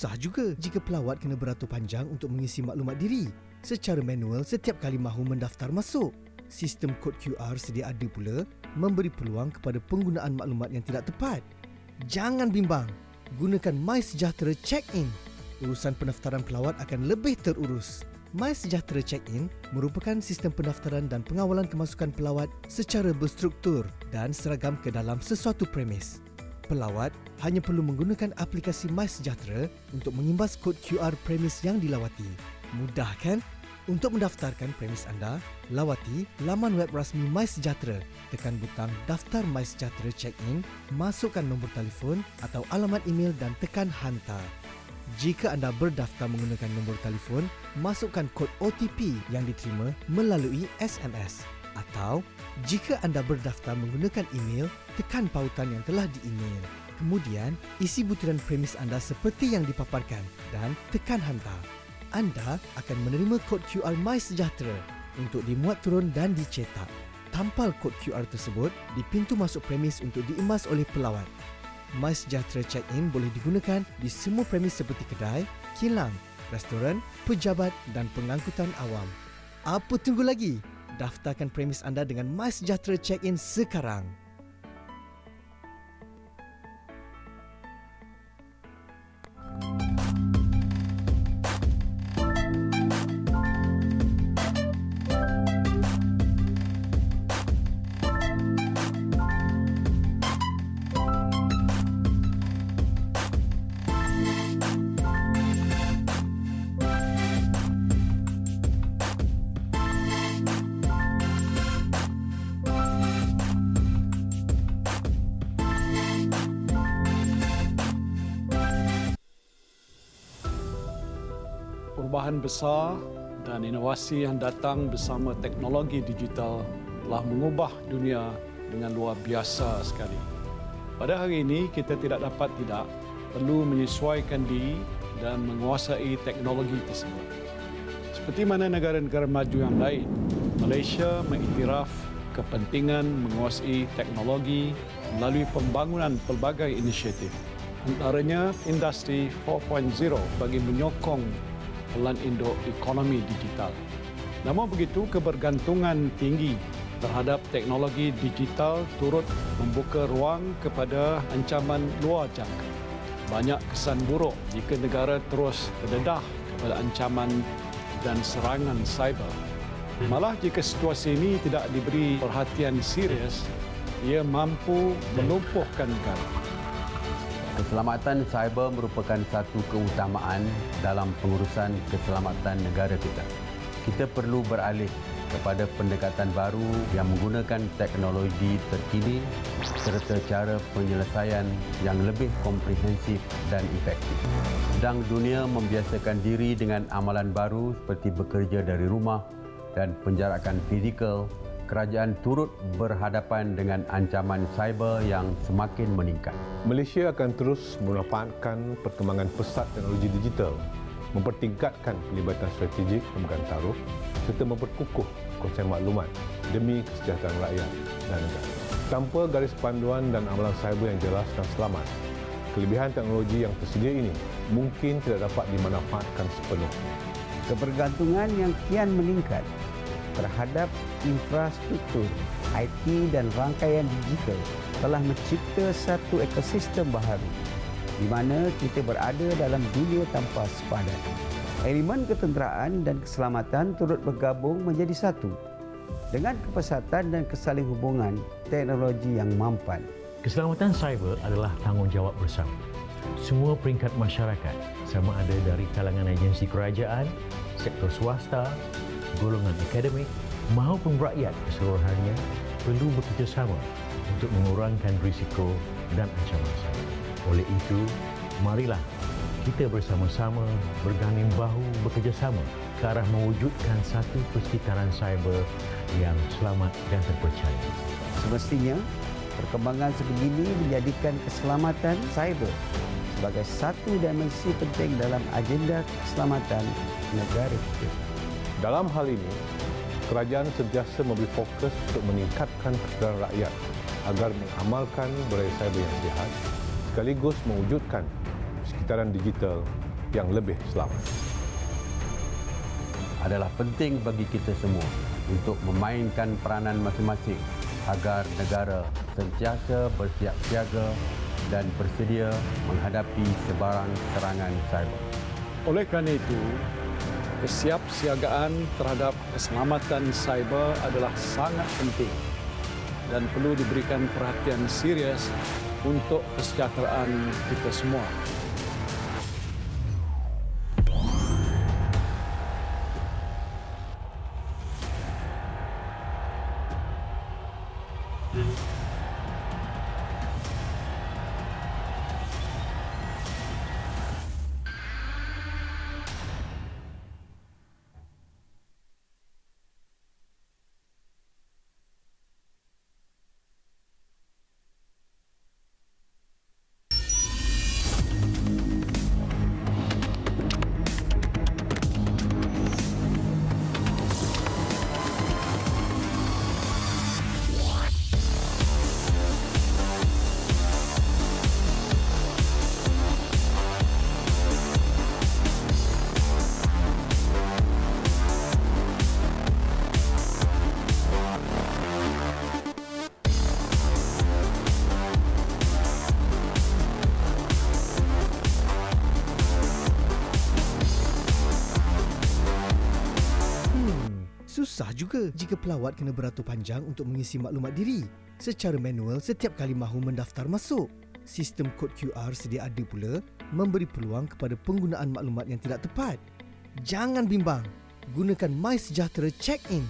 Susah juga jika pelawat kena beratur panjang untuk mengisi maklumat diri secara manual setiap kali mahu mendaftar masuk. Sistem kod QR sedia ada pula memberi peluang kepada penggunaan maklumat yang tidak tepat. Jangan bimbang, gunakan MySejahtera Check-in. Urusan pendaftaran pelawat akan lebih terurus. MySejahtera Check-in merupakan sistem pendaftaran dan pengawalan kemasukan pelawat secara berstruktur dan seragam ke dalam sesuatu premis. Pelawat hanya perlu menggunakan aplikasi MySejahtera untuk mengimbas kod QR premis yang dilawati. Mudah kan? Untuk mendaftarkan premis anda, lawati laman web rasmi MySejahtera, tekan butang Daftar MySejahtera Check-in, masukkan nombor telefon atau alamat email dan tekan hantar. Jika anda berdaftar menggunakan nombor telefon, masukkan kod OTP yang diterima melalui SMS. Atau, jika anda berdaftar menggunakan email, tekan pautan yang telah di-email. Kemudian, isi butiran premis anda seperti yang dipaparkan dan tekan hantar. Anda akan menerima kod QR MySejahtera untuk dimuat turun dan dicetak. Tampal kod QR tersebut di pintu masuk premis untuk diemas oleh pelawat. MySejahtera Check-in boleh digunakan di semua premis seperti kedai, kilang, restoran, pejabat dan pengangkutan awam. Apa tunggu lagi? Daftarkan premis anda dengan MySejahtera Check-in sekarang. Perubahan besar dan inovasi yang datang bersama teknologi digital telah mengubah dunia dengan luar biasa sekali. Pada hari ini, kita tidak perlu menyesuaikan diri dan menguasai teknologi tersebut. Seperti mana negara-negara maju yang lain, Malaysia mengiktiraf kepentingan menguasai teknologi melalui pembangunan pelbagai inisiatif. Antaranya Industri 4.0 bagi menyokong pelan induk ekonomi digital. Namun begitu, kebergantungan tinggi terhadap teknologi digital turut membuka ruang kepada ancaman luar jangka. Banyak kesan buruk jika negara terus terdedah kepada ancaman dan serangan cyber. Malah jika situasi ini tidak diberi perhatian serius, ia mampu melumpuhkan negara. Keselamatan cyber merupakan satu keutamaan dalam pengurusan keselamatan negara kita. Kita perlu beralih kepada pendekatan baru yang menggunakan teknologi terkini serta cara penyelesaian yang lebih komprehensif dan efektif. Sedang dunia membiasakan diri dengan amalan baru seperti bekerja dari rumah dan penjarakan fizikal, kerajaan turut berhadapan dengan ancaman cyber yang semakin meningkat. Malaysia akan terus memanfaatkan perkembangan pesat teknologi digital, mempertingkatkan pelibatan strategik pemegang taruh serta memperkukuh konsep maklumat demi kesejahteraan rakyat dan negara. Tanpa garis panduan dan amalan cyber yang jelas dan selamat, kelebihan teknologi yang tersedia ini mungkin tidak dapat dimanfaatkan sepenuhnya. Kebergantungan yang kian meningkat terhadap infrastruktur IT dan rangkaian digital telah mencipta satu ekosistem baharu di mana kita berada dalam dunia tanpa sepadan. Elemen ketenteraan dan keselamatan turut bergabung menjadi satu dengan kepesatan dan kesalinghubungan teknologi yang mampan. Keselamatan cyber adalah tanggungjawab bersama. Semua peringkat masyarakat, sama ada dari kalangan agensi kerajaan, sektor swasta, golongan akademik maupun rakyat keseluruhannya perlu bekerjasama untuk mengurangkan risiko dan ancaman cyber. Oleh itu, marilah kita bersama-sama berganding bahu bekerjasama ke arah mewujudkan satu persekitaran cyber yang selamat dan terpercaya. Semestinya, perkembangan sebegini menjadikan keselamatan cyber sebagai satu dimensi penting dalam agenda keselamatan negara kita. Dalam hal ini, kerajaan sentiasa memberi fokus untuk meningkatkan kesedaran rakyat agar mengamalkan budaya cyber yang sihat sekaligus mewujudkan sekitaran digital yang lebih selamat. Adalah penting bagi kita semua untuk memainkan peranan masing-masing agar negara sentiasa bersiap siaga dan bersedia menghadapi sebarang serangan cyber. Oleh kerana itu, kesiapsiagaan terhadap keselamatan cyber adalah sangat penting dan perlu diberikan perhatian serius untuk kesejahteraan kita semua. Susah juga jika pelawat kena beratur panjang untuk mengisi maklumat diri secara manual setiap kali mahu mendaftar masuk. Sistem kod QR sedia ada pula memberi peluang kepada penggunaan maklumat yang tidak tepat. Jangan bimbang, gunakan MySejahtera Check-in.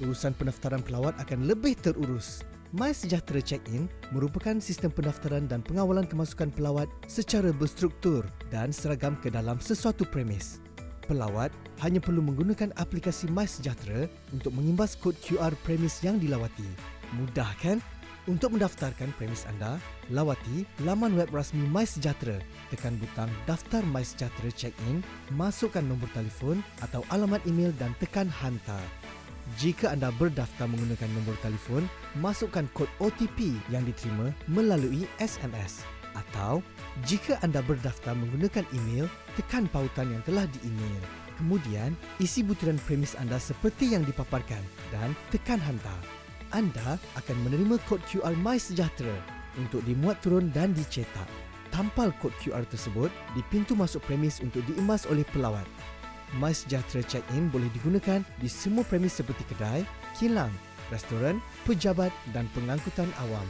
Urusan pendaftaran pelawat akan lebih terurus. MySejahtera Check-in merupakan sistem pendaftaran dan pengawalan kemasukan pelawat secara berstruktur dan seragam ke dalam sesuatu premis. Pelawat hanya perlu menggunakan aplikasi MySejahtera untuk mengimbas kod QR premis yang dilawati. Mudah kan? Untuk mendaftarkan premis anda, lawati laman web rasmi MySejahtera, tekan butang Daftar MySejahtera Check-in, masukkan nombor telefon atau alamat email dan tekan hantar. Jika anda berdaftar menggunakan nombor telefon, masukkan kod OTP yang diterima melalui SMS. Atau, jika anda berdaftar menggunakan email, tekan pautan yang telah di-email. Kemudian, isi butiran premis anda seperti yang dipaparkan dan tekan hantar. Anda akan menerima kod QR MySejahtera untuk dimuat turun dan dicetak. Tampal kod QR tersebut di pintu masuk premis untuk diemas oleh pelawat. MySejahtera Check-in boleh digunakan di semua premis seperti kedai, kilang, restoran, pejabat dan pengangkutan awam.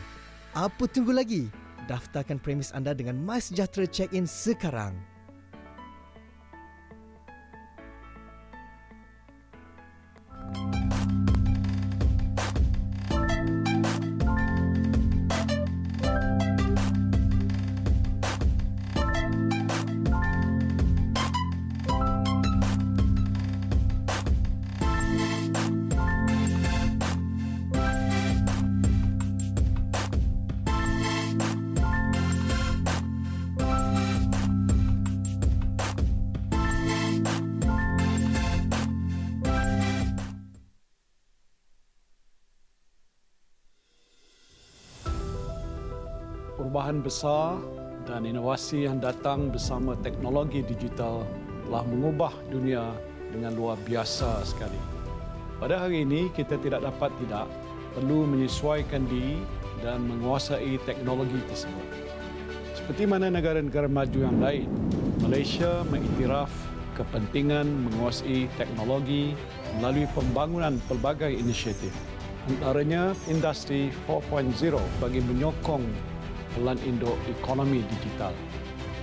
Apa tunggu lagi? Daftarkan premis anda dengan MySejahtera Check-in sekarang. Perubahan besar dan inovasi yang datang bersama teknologi digital telah mengubah dunia dengan luar biasa sekali. Pada hari ini, kita tidak perlu menyesuaikan diri dan menguasai teknologi tersebut. Seperti mana negara-negara maju yang lain, Malaysia mengiktiraf kepentingan menguasai teknologi melalui pembangunan pelbagai inisiatif. Antaranya industri 4.0 bagi menyokong pelan induk ekonomi digital.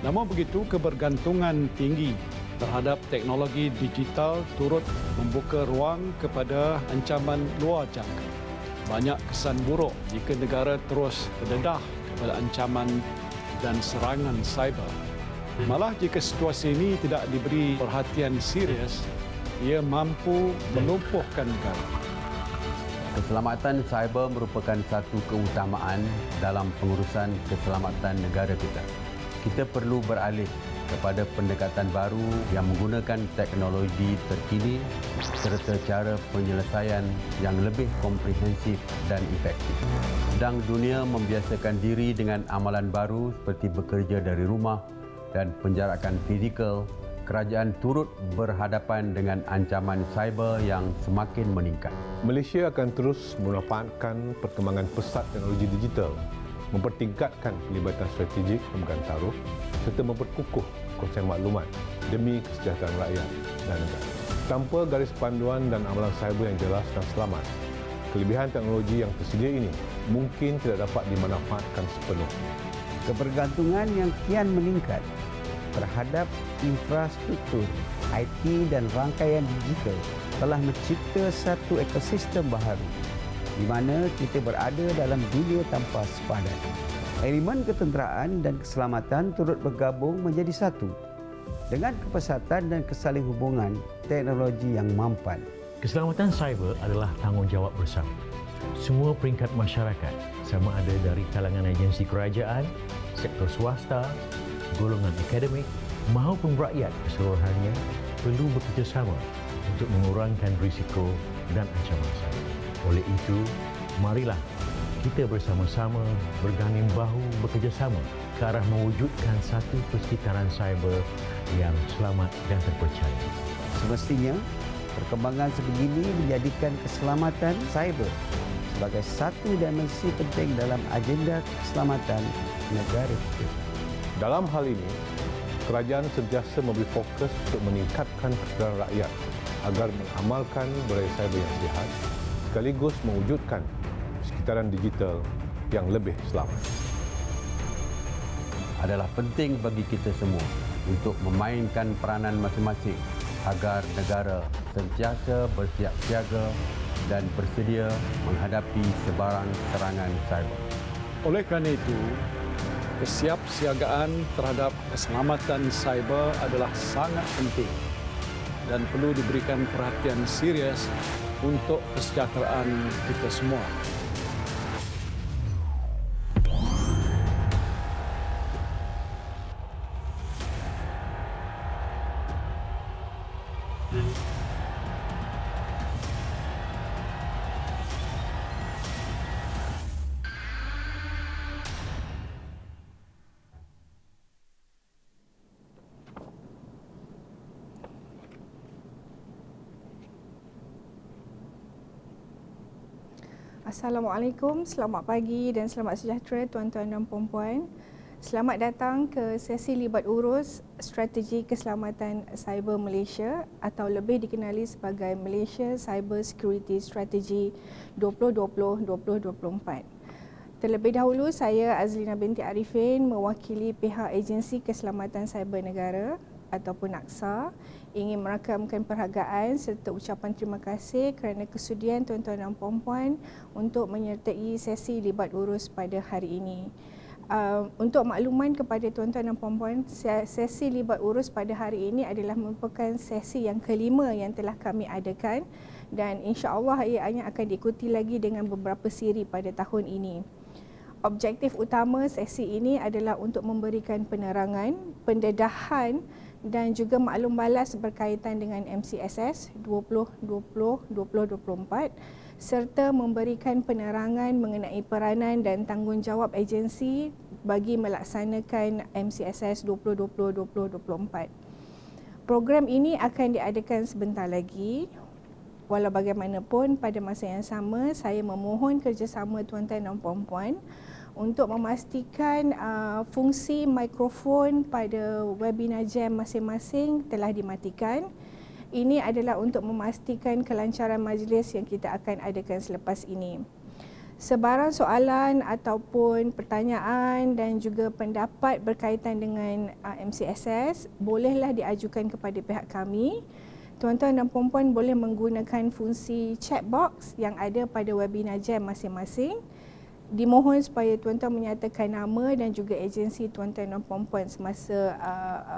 Namun begitu, kebergantungan tinggi terhadap teknologi digital turut membuka ruang kepada ancaman luar jangka. Banyak kesan buruk jika negara terus terdedah kepada ancaman dan serangan cyber. Malah jika situasi ini tidak diberi perhatian serius, ia mampu melumpuhkan negara. Keselamatan cyber merupakan satu keutamaan dalam pengurusan keselamatan negara kita. Kita perlu beralih kepada pendekatan baru yang menggunakan teknologi terkini serta cara penyelesaian yang lebih komprehensif dan efektif. Sedang dunia membiasakan diri dengan amalan baru seperti bekerja dari rumah dan penjarakan fizikal kerajaan turut berhadapan dengan ancaman cyber yang semakin meningkat. Malaysia akan terus memanfaatkan perkembangan pesat teknologi digital, mempertingkatkan pelibatan strategik pemegang taruh serta memperkukuh konsep maklumat demi kesejahteraan rakyat dan negara. Tanpa garis panduan dan amalan cyber yang jelas dan selamat, kelebihan teknologi yang tersedia ini mungkin tidak dapat dimanfaatkan sepenuhnya. Kebergantungan yang kian meningkat terhadap infrastruktur IT dan rangkaian digital telah mencipta satu ekosistem baharu di mana kita berada dalam dunia tanpa sepadan. Elemen ketenteraan dan keselamatan turut bergabung menjadi satu dengan kepesatan dan kesalinghubungan teknologi yang mampan. Keselamatan cyber adalah tanggungjawab bersama. Semua peringkat masyarakat, sama ada dari kalangan agensi kerajaan, sektor swasta, golongan akademik maupun rakyat keseluruhannya perlu bekerjasama untuk mengurangkan risiko dan ancaman cyber. Oleh itu, marilah kita bersama-sama berganding bahu bekerjasama ke arah mewujudkan satu persekitaran cyber yang selamat dan terpercaya. Semestinya, perkembangan sebegini menjadikan keselamatan cyber sebagai satu dimensi penting dalam agenda keselamatan negara kita. Dalam hal ini, kerajaan sentiasa memberi fokus untuk meningkatkan kesedaran rakyat agar mengamalkan budaya cyber yang sihat sekaligus mewujudkan sekitaran digital yang lebih selamat. Adalah penting bagi kita semua untuk memainkan peranan masing-masing agar negara sentiasa bersiap siaga dan bersedia menghadapi sebarang serangan cyber. Oleh kerana itu, kesiapsiagaan terhadap keselamatan cyber adalah sangat penting dan perlu diberikan perhatian serius untuk kesejahteraan kita semua. Assalamualaikum, selamat pagi dan selamat sejahtera tuan-tuan dan puan-puan. Selamat datang ke sesi libat urus Strategi Keselamatan Cyber Malaysia atau lebih dikenali sebagai Malaysia Cyber Security Strategy 2020-2024. Terlebih dahulu, saya Azlina binti Arifin mewakili pihak Agensi Keselamatan Cyber Negara ataupun AKSA ingin merakamkan perhargaan serta ucapan terima kasih kerana kesudian tuan-tuan dan puan-puan untuk menyertai sesi libat urus pada hari ini. Untuk makluman kepada tuan-tuan dan puan-puan, sesi libat urus pada hari ini adalah merupakan sesi yang kelima yang telah kami adakan dan insya-Allah ianya akan diikuti lagi dengan beberapa siri pada tahun ini. Objektif utama sesi ini adalah untuk memberikan penerangan, pendedahan dan juga maklum balas berkaitan dengan MCSS 2020-2024 serta memberikan penerangan mengenai peranan dan tanggungjawab agensi bagi melaksanakan MCSS 2020-2024. Program ini akan diadakan sebentar lagi. Walau bagaimanapun, pada masa yang sama, saya memohon kerjasama tuan-tuan dan puan-puan untuk memastikan fungsi mikrofon pada webinar jam masing-masing telah dimatikan. Ini adalah untuk memastikan kelancaran majlis yang kita akan adakan selepas ini. Sebarang soalan ataupun pertanyaan dan juga pendapat berkaitan dengan MCSS bolehlah diajukan kepada pihak kami. Tuan-tuan dan puan-puan boleh menggunakan fungsi chat box yang ada pada webinar jam masing-masing. Dimohon supaya tuan-tuan menyatakan nama dan juga agensi tuan-tuan dan puan-puan semasa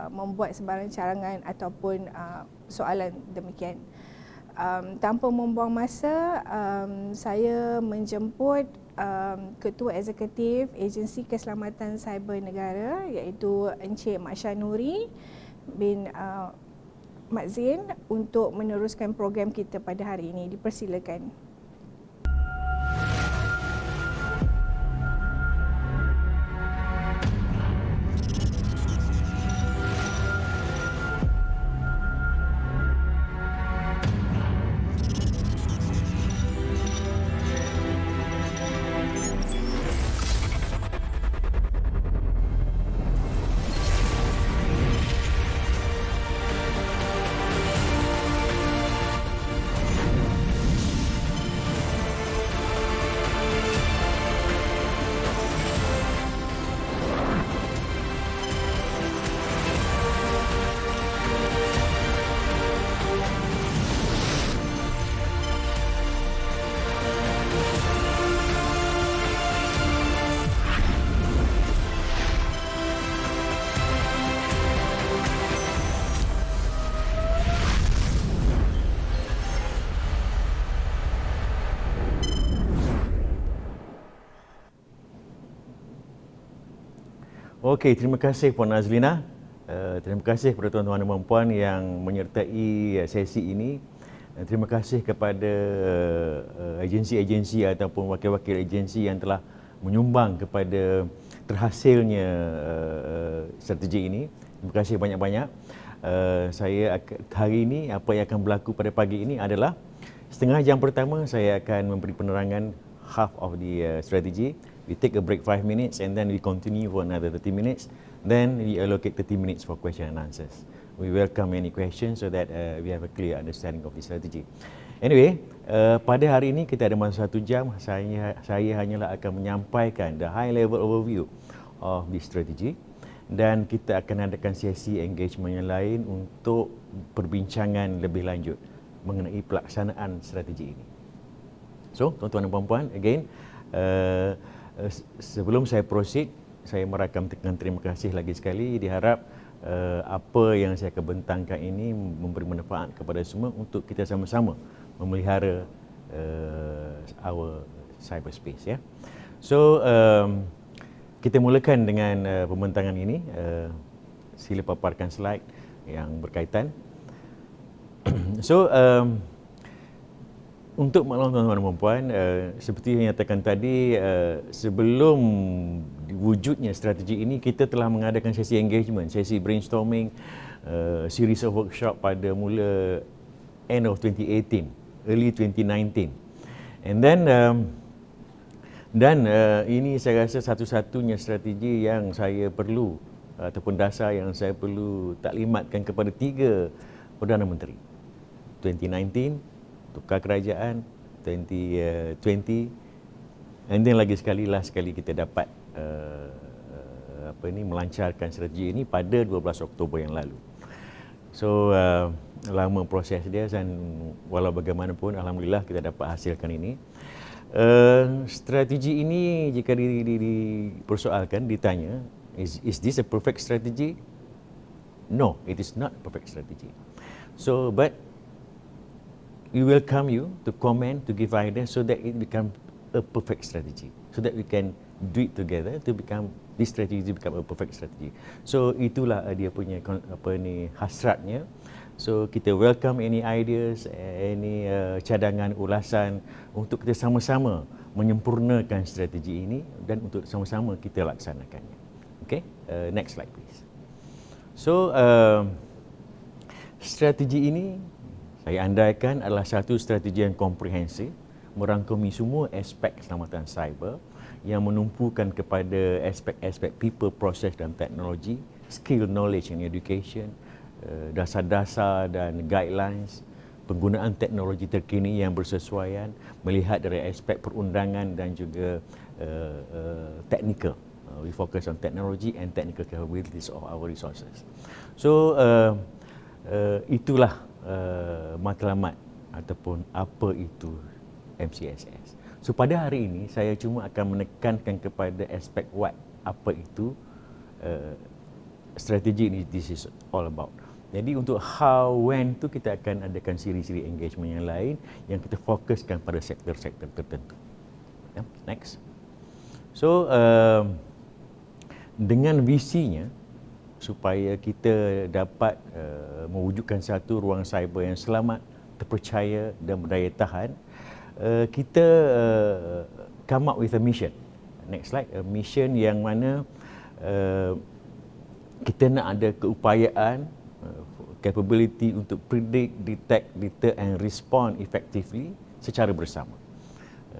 membuat sebarang carangan ataupun soalan demikian. Tanpa membuang masa, saya menjemput Ketua Eksekutif Agensi Keselamatan Cyber Negara iaitu Encik Mak Syanuri bin Mak Zin untuk meneruskan program kita pada hari ini. Dipersilakan. Okey, terima kasih Puan Nazlina. Terima kasih kepada tuan-tuan dan puan yang menyertai sesi ini. Terima kasih kepada agensi-agensi ataupun wakil-wakil agensi yang telah menyumbang kepada terhasilnya strategi ini. Terima kasih banyak-banyak. Saya hari ini apa yang akan berlaku pada pagi ini adalah setengah jam pertama saya akan memberi penerangan half of the strategy. We take a break 5 minutes and then we continue for another 30 minutes. Then we allocate 30 minutes for question and answers. We welcome any questions so that we have a clear understanding of the strategy. Anyway, pada hari ini kita ada masa 1 jam. Saya hanyalah akan menyampaikan the high level overview of the strategy dan kita akan adakan sesi engagement yang lain untuk perbincangan lebih lanjut mengenai pelaksanaan strategi ini. So, tuan-tuan dan puan-puan, again, sebelum saya proceed, saya merakamkan terima kasih lagi sekali. Diharap apa yang saya akan bentangkan ini memberi manfaat kepada semua untuk kita sama-sama memelihara our cyberspace. Ya. So, kita mulakan dengan pembentangan ini. Sila paparkan slide yang berkaitan. So, untuk maklum tuan-tuan dan puan, seperti yang nyatakan tadi, sebelum wujudnya strategi ini, kita telah mengadakan sesi engagement, sesi brainstorming, series of workshop pada mula end of 2018, early 2019. And then, ini saya rasa satu-satunya strategi yang saya perlu, ataupun dasar yang saya perlu taklimatkan kepada 3 Perdana Menteri. 2019, Tukar Kerajaan 2020, and then lagi sekali kita dapat melancarkan strategi ini pada 12 Oktober yang lalu. So lama proses dia dan walau bagaimanapun alhamdulillah kita dapat hasilkan ini. Strategi ini jika dipersoalkan, ditanya, is this a perfect strategy? No, it is not a perfect strategy. So but we welcome you to comment, to give ideas so that it becomes a perfect strategy. So that we can do it together to become, this strategy to become a perfect strategy. So itulah dia punya hasratnya. So kita welcome any ideas, any cadangan, ulasan untuk kita sama-sama menyempurnakan strategi ini dan untuk sama-sama kita laksanakannya. Okay, next slide please. So strategi ini saya andaikan adalah satu strategi yang komprehensif, merangkumi semua aspek keselamatan cyber yang menumpukan kepada aspek-aspek people, process dan teknologi, skill, knowledge and education, dasar-dasar dan guidelines, penggunaan teknologi terkini yang bersesuaian, melihat dari aspek perundangan dan juga technical. We focus on technology and technical capabilities of our resources. So, itulah matlamat ataupun apa itu MCSS. So pada hari ini saya cuma akan menekankan kepada aspek what, apa itu strategi ini, this is all about. Jadi untuk how, when tu kita akan adakan siri-siri engagement yang lain yang kita fokuskan pada sektor-sektor tertentu. Next. So dengan visinya supaya kita dapat mewujudkan satu ruang cyber yang selamat, terpercaya dan berdaya tahan, kita come up with a mission. Next slide. A mission yang mana kita nak ada keupayaan, capability untuk predict, detect, deter and respond effectively secara bersama,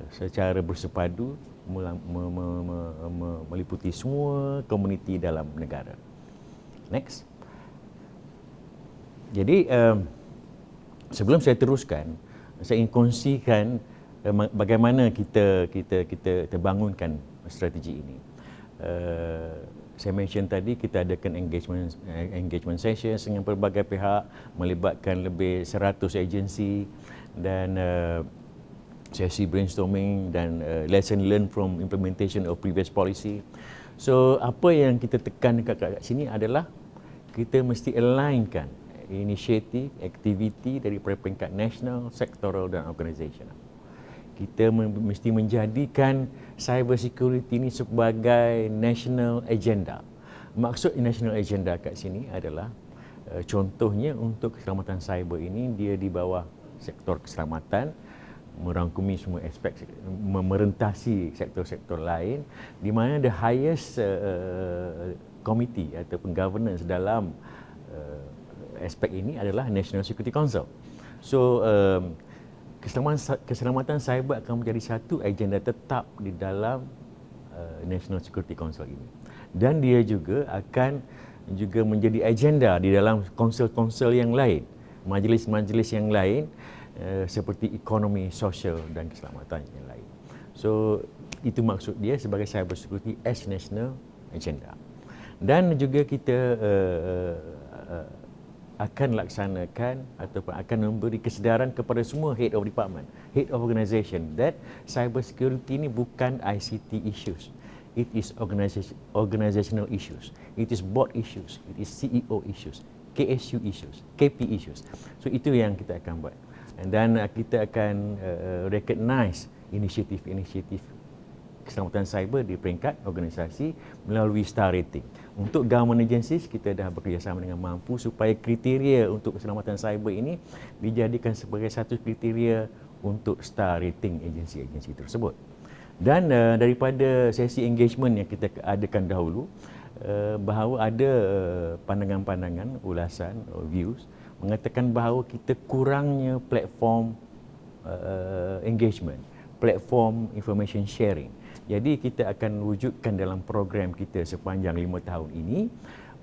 secara bersepadu, meliputi semua komuniti dalam negara. Next. Jadi sebelum saya teruskan, saya ingin kongsikan bagaimana kita bangunkan strategi ini. Saya mention tadi kita adakan engagement sessions dengan pelbagai pihak, melibatkan lebih 100 agensi dan sesi brainstorming dan lesson learned from implementation of previous policy. So apa yang kita tekan kat sini adalah kita mesti alignkan inisiatif, aktiviti dari peringkat nasional, sektoral dan organisasional. Kita mesti menjadikan cyber security ini sebagai national agenda, Maksud National Agenda kat sini adalah contohnya untuk keselamatan cyber ini dia di bawah sektor keselamatan, merangkumi semua aspek, merentasi sektor-sektor lain, di mana the highest committee ataupun governance dalam aspek ini adalah National Security Council. So keselamatan cyber akan menjadi satu agenda tetap di dalam National Security Council ini, dan dia juga akan menjadi agenda di dalam konsel-konsel yang lain, majlis-majlis yang lain, seperti ekonomi, sosial dan keselamatan yang lain. So itu maksud dia sebagai cyber security as national agenda. Dan juga kita akan laksanakan ataupun akan memberi kesedaran kepada semua head of department, head of organisation, that cyber security ini bukan ICT issues. It is organizational issues. It is board issues. It is CEO issues, KSU issues, KP issues. So itu yang kita akan buat. Dan kita akan recognize inisiatif-inisiatif keselamatan cyber di peringkat organisasi melalui star rating. Untuk government agencies, kita dah bekerjasama dengan Mampu supaya kriteria untuk keselamatan cyber ini dijadikan sebagai satu kriteria untuk star rating agensi-agensi tersebut. Dan daripada sesi engagement yang kita adakan dahulu, bahawa ada pandangan-pandangan, ulasan, views mengatakan bahawa kita kurangnya platform engagement, platform information sharing. Jadi kita akan wujudkan dalam program kita sepanjang 5 tahun ini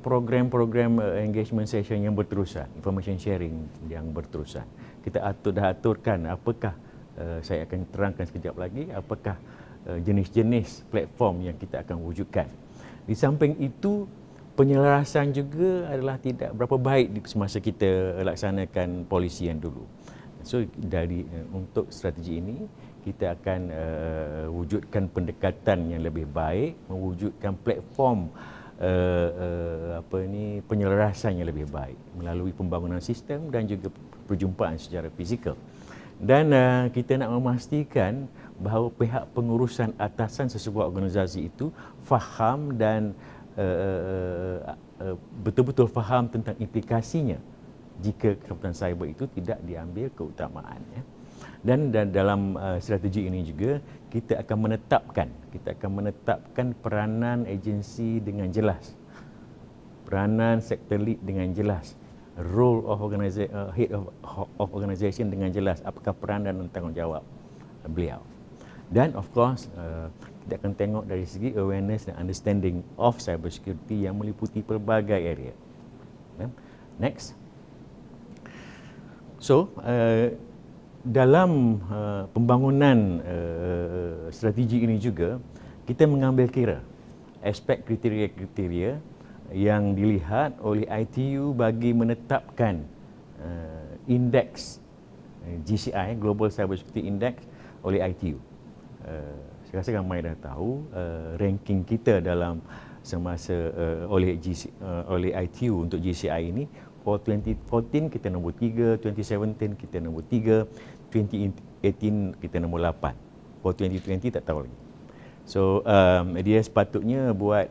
program-program engagement session yang berterusan, information sharing yang berterusan. Kita dah aturkan apakah, saya akan terangkan sekejap lagi, apakah jenis-jenis platform yang kita akan wujudkan. Di samping itu, penyelarasan juga adalah tidak berapa baik semasa kita laksanakan polisi yang dulu. So untuk strategi ini kita akan wujudkan pendekatan yang lebih baik, mewujudkan platform penyelarasan yang lebih baik melalui pembangunan sistem dan juga perjumpaan secara fizikal. Dan kita nak memastikan bahawa pihak pengurusan atasan sesebuah organisasi itu faham dan betul-betul faham tentang implikasinya jika keselamatan cyber itu tidak diambil keutamaan. Dan dalam strategi ini juga kita akan menetapkan peranan agensi dengan jelas, peranan sektor lead dengan jelas, role of head of organisation dengan jelas, apakah peranan dan tanggungjawab beliau. Dan of course kita akan tengok dari segi awareness dan understanding of cyber security yang meliputi pelbagai area. Next. So dalam pembangunan strategi ini juga kita mengambil kira aspek kriteria-kriteria yang dilihat oleh ITU bagi menetapkan indeks GCI, Global Cyber Security Index oleh ITU. Saya rasa ramai dah tahu ranking kita dalam semasa oleh ITU untuk GCI ini. For 2014 kita nombor 3, 2017 kita nombor 3, 2018 kita nombor 8. For 2020 tak tahu lagi. So dia sepatutnya buat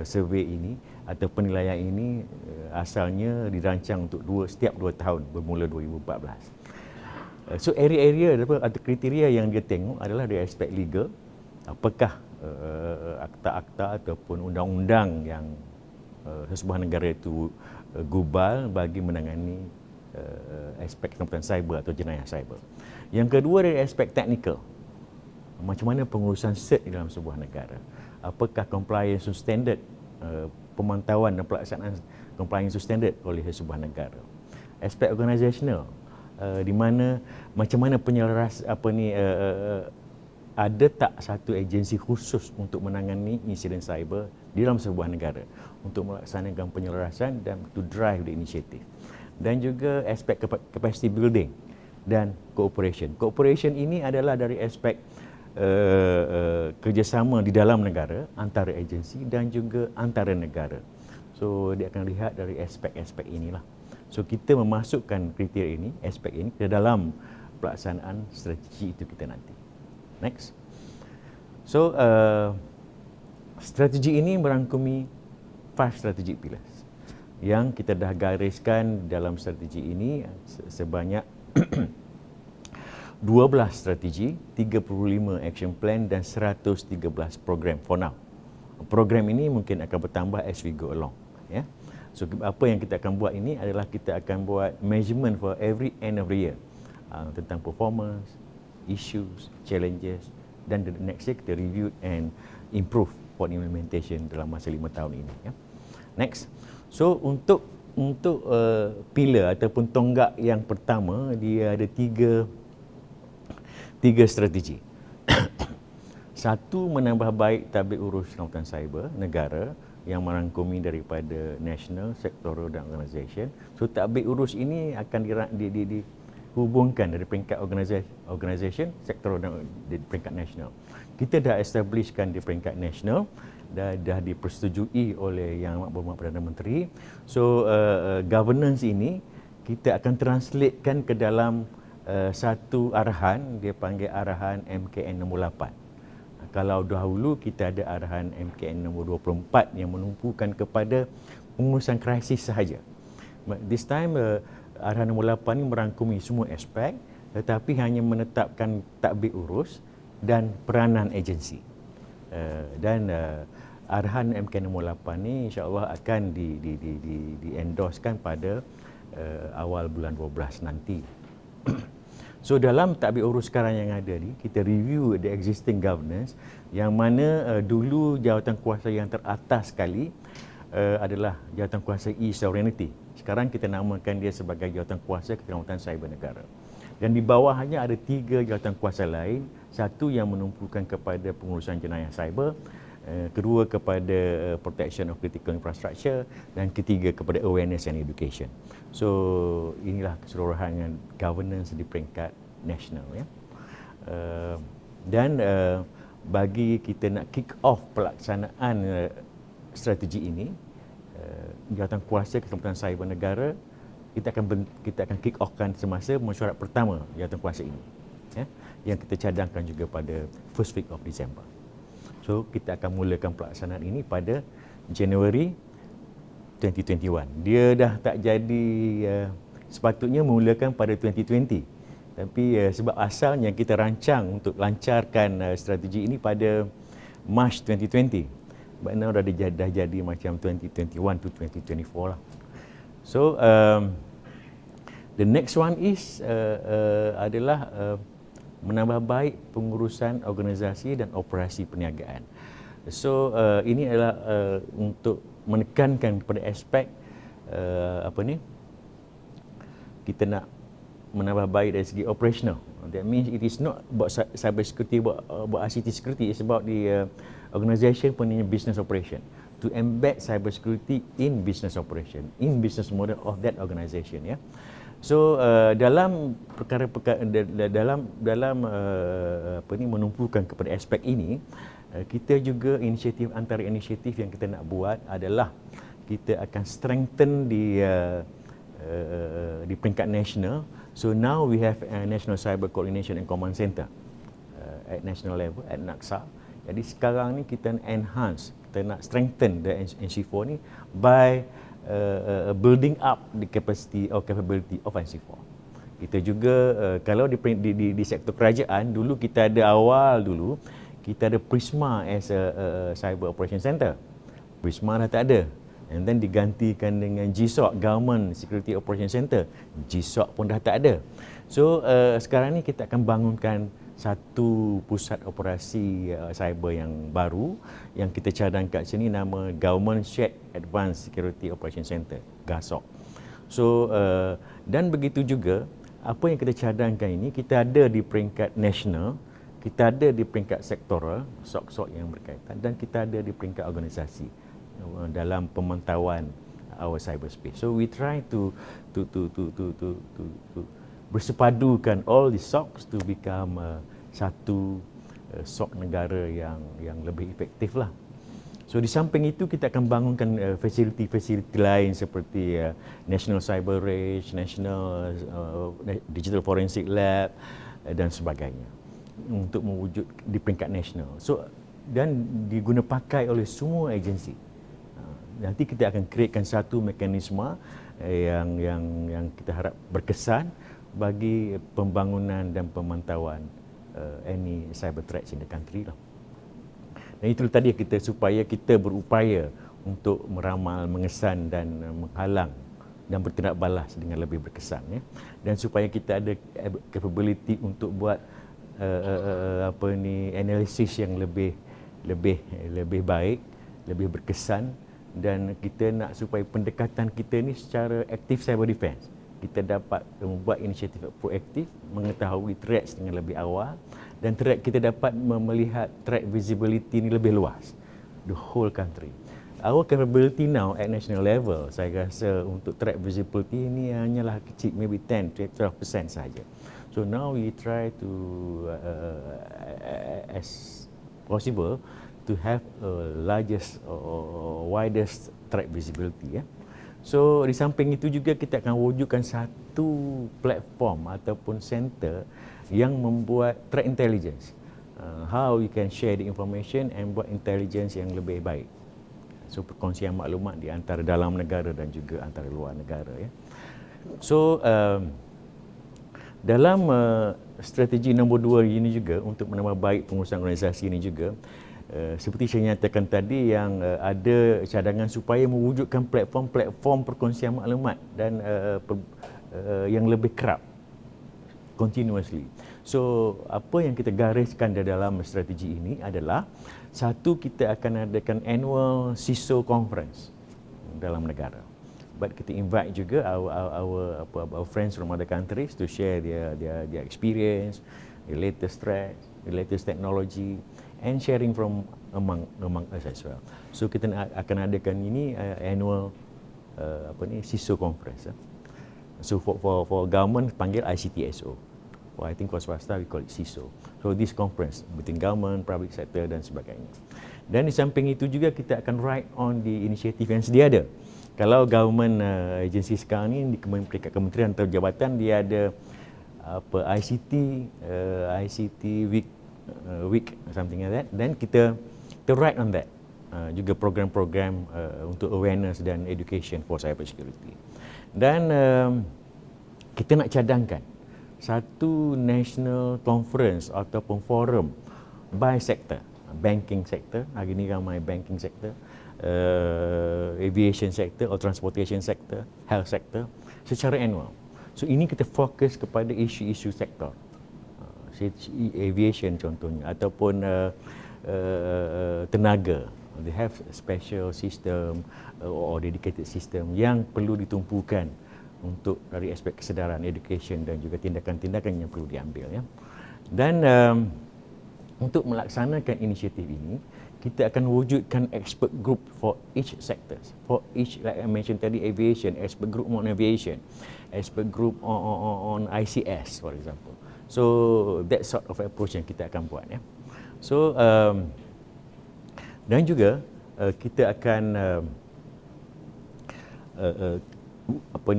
survey ini atau penilaian ini asalnya dirancang untuk setiap 2 tahun bermula 2014. So area-area atau kriteria yang dia tengok adalah dari aspek legal, apakah akta-akta ataupun undang-undang yang sesebuah negara itu gubal bagi menangani aspek keselamatan cyber atau jenayah cyber. Yang kedua dari aspek teknikal, macam mana pengurusan cert di dalam sebuah negara, apakah compliance to standard, pemantauan dan pelaksanaan compliance to standard oleh sebuah negara. Aspek organisasional, di mana macam mana penyelaras ada tak satu agensi khusus untuk menangani insiden cyber di dalam sebuah negara untuk melaksanakan penyelarasan dan to drive the initiative. Dan juga aspek capacity building dan cooperation. Cooperation ini adalah dari aspek kerjasama di dalam negara antara agensi dan juga antara negara. So dia akan lihat dari aspek-aspek inilah. So kita memasukkan kriteria ini, aspek ini ke dalam pelaksanaan strategi itu kita nanti. Next. So strategi ini merangkumi 5 strategic pillars yang kita dah gariskan dalam strategi ini sebanyak 12 strategi, 35 action plan dan 113 program for now. Program ini mungkin akan bertambah as we go along. Ya. So apa yang kita akan buat ini adalah kita akan buat measurement for every end of the year tentang performance, issues, challenges, dan the next year kita review and improve for implementation dalam masa 5 tahun ini. Ya. Next. So untuk pilar ataupun tonggak yang pertama, dia ada tiga strategi. Satu, menambah baik tabik urus keselamatan cyber negara yang merangkumi daripada national, sektoral dan organisation. So tabik urus ini akan dihubungkan dari peringkat organisation, sektoral dan di peringkat nasional. Kita dah establishkan di peringkat nasional, dah dipersetujui oleh Yang Amat Berhormat Perdana Menteri. So governance ini kita akan translatekan ke dalam satu arahan, dia panggil arahan MKN nombor 8. Kalau dahulu kita ada arahan MKN nombor 24 yang menumpukan kepada pengurusan krisis sahaja. This time arahan nombor 8 ini merangkumi semua aspek, tetapi hanya menetapkan tadbir urus dan peranan agensi. Arahan MKN nombor 8 ni insya-Allah akan di-endorsekan pada awal bulan 12 nanti. So dalam tadbir urus sekarang yang ada ni, kita review the existing governance yang mana dulu jawatankuasa yang teratas sekali adalah jawatankuasa e-sovereignty. Sekarang kita namakan dia sebagai jawatankuasa keselamatan cyber negara. Dan di bawahnya ada 3 jawatankuasa lain, satu yang menumpukan kepada pengurusan jenayah cyber, kedua kepada protection of critical infrastructure, dan ketiga kepada awareness and education. So inilah keseluruhan governance di peringkat nasional, ya. Dan bagi kita nak kick off pelaksanaan strategi ini, jawatankuasa keselamatan cyber negara, kita akan kick off-kan semasa mesyuarat pertama jawatankuasa ini, ya, yang kita cadangkan juga pada first week of December. So kita akan mulakan pelaksanaan ini pada Januari 2021. Dia dah tak jadi sepatutnya mulakan pada 2020. Tapi sebab asalnya kita rancang untuk lancarkan strategi ini pada March 2020. But now dah jadi macam 2021 to 2024 lah. So the next one is adalah menambah baik pengurusan organisasi dan operasi perniagaan. So ini adalah untuk menekankan kepada aspek kita nak menambah baik dari segi operational. That means it is not about cyber security, about ICT security. It's about the organisation punya business operation. To embed cyber security in business operation, in business model of that organisation, ya. So dalam perkara-perkara menumpukan kepada aspek ini, kita juga antara inisiatif yang kita nak buat adalah kita akan strengthen di peringkat nasional. So now we have a National Cyber Coordination and Command Center at national level at NACSA. Jadi sekarang ni kita enhance, kita nak strengthen the NC4 ni by building up the capacity or capability of NC4. Kita juga kalau di sektor kerajaan dulu kita ada kita ada Prisma as a cyber operation center. Prisma dah tak ada. And then digantikan dengan GSOC, Government Security Operation Center. GSOC pun dah tak ada. So sekarang ni kita akan bangunkan satu pusat operasi cyber yang baru yang kita cadangkan kat sini, nama Government Shared Advanced Security Operation Center, GASOC. So dan begitu juga apa yang kita cadangkan ini kita ada di peringkat nasional, kita ada di peringkat sektoral, SOC-SOC yang berkaitan, dan kita ada di peringkat organisasi dalam pemantauan our cyberspace. So we try to bersepadukan all the SOCs to become satu SOC negara yang lebih efektif lah. So di samping itu kita akan bangunkan fasiliti-fasiliti lain seperti National Cyber Range, National Digital Forensic Lab dan sebagainya untuk mewujud di peringkat nasional. So dan diguna pakai oleh semua agensi. nanti kita akan createkan satu mekanisme yang kita harap berkesan bagi pembangunan dan pemantauan any cyber threats in the country lah. Dan itu tadi supaya kita berupaya untuk meramal, mengesan dan menghalang dan bertindak balas dengan lebih berkesan, ya. Dan supaya kita ada capability untuk buat analisis yang lebih baik, lebih berkesan, dan kita nak supaya pendekatan kita ni secara active cyber defense. Kita dapat membuat inisiatif proaktif, mengetahui threats dengan lebih awal, dan kita dapat melihat threat visibility ni lebih luas, the whole country. Our capability now at national level, saya rasa untuk threat visibility ni hanyalah kecil, maybe 10-12% saja. So now we try to as possible to have a largest or widest threat visibility, ya. So di samping itu juga kita akan wujudkan satu platform ataupun center yang membuat threat intelligence. How we can share the information and buat intelligence yang lebih baik. So perkongsian maklumat di antara dalam negara dan juga antara luar negara, ya. So dalam strategi nombor 2 ini juga untuk menambah baik pengurusan organisasi ini juga, seperti saya nyatakan tadi, yang ada cadangan supaya mewujudkan platform perkongsian maklumat dan yang lebih kerap continuously. So apa yang kita gariskan di dalam strategi ini adalah, satu, kita akan adakan annual CISO conference dalam negara. But kita invite juga our friends from other countries to share their experience, the latest threats, the latest technology, and sharing from among us as well. So kita akan adakan ini annual CISO conference. So for government panggil ICTSO. I think for swasta we call it CISO. So this conference between government, public sector dan sebagainya. Dan di samping itu juga kita akan ride on the inisiatif yang sedia ada. Kalau government agensi sekarang ni di peringkat kementerian atau jabatan, dia ada ICT week something like that. Dan kita ride on that. Juga program-program untuk awareness dan education for cyber security. Dan kita nak cadangkan satu national conference ataupun forum by sector, banking sector, hari ini ramai banking sector, aviation sector or transportation sector, health sector, secara annual. So ini kita fokus kepada isu-isu sektor, aviation contohnya, ataupun tenaga. They have special system or dedicated system yang perlu ditumpukan untuk dari aspek kesedaran, education dan juga tindakan-tindakan yang perlu diambil, ya. Dan untuk melaksanakan inisiatif ini, kita akan wujudkan expert group for each sector. For each, like I mentioned tadi, aviation, expert group on aviation, expert group on ICS, for example. So that sort of approach yang kita akan buat, ya. So dan juga kita akan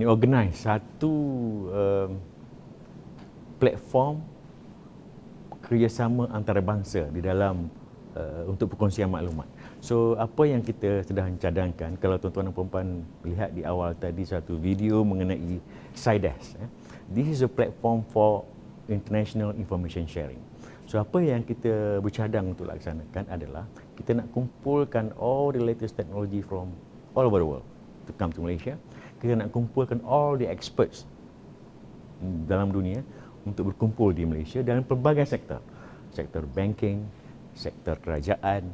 organize satu platform kerjasama antarabangsa di dalam untuk perkongsian maklumat. So apa yang kita sedang cadangkan, kalau tuan-tuan dan puan-puan lihat di awal tadi satu video mengenai CIDES, this is a platform for international information sharing. So apa yang kita bercadang untuk laksanakan adalah kita nak kumpulkan all the latest technology from all over the world to come to Malaysia. Kita nak kumpulkan all the experts dalam dunia untuk berkumpul di Malaysia dalam pelbagai sektor. Sektor banking, sektor kerajaan,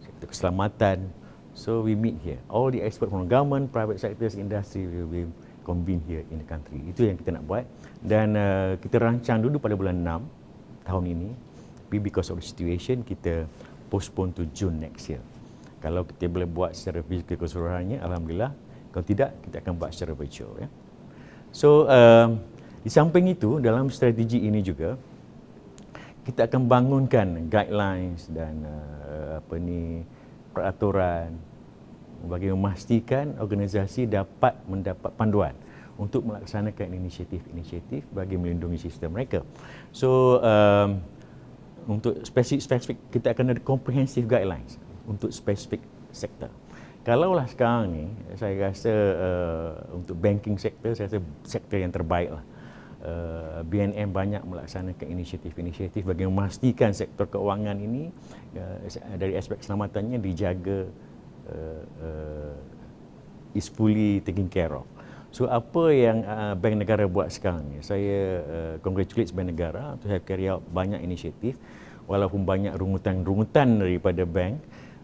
sektor keselamatan. So we meet here. All the experts from government, private sectors, industry will be convened here in the country. Itu yang kita nak buat. Dan kita rancang dulu pada bulan 6 tahun ini. Tapi because of the situation, kita postpone to June next year. Kalau kita boleh buat secara fizikal keseluruhannya, alhamdulillah. Kalau tidak, kita akan buat secara virtual, ya. So di samping itu, dalam strategi ini juga kita akan bangunkan guidelines dan peraturan bagi memastikan organisasi dapat mendapat panduan untuk melaksanakan inisiatif-inisiatif bagi melindungi sistem mereka. So untuk spesifik kita akan ada comprehensive guidelines untuk spesifik sektor. Kalaulah sekarang ni, saya rasa untuk banking sektor, saya rasa sektor yang terbaik lah. BNM banyak melaksanakan inisiatif-inisiatif bagi memastikan sektor keuangan ini dari aspek keselamatannya dijaga, is fully taken care of. So apa yang Bank Negara buat sekarang ni, saya congratulate Bank Negara to have carry out banyak inisiatif, walaupun banyak rungutan-rungutan daripada bank,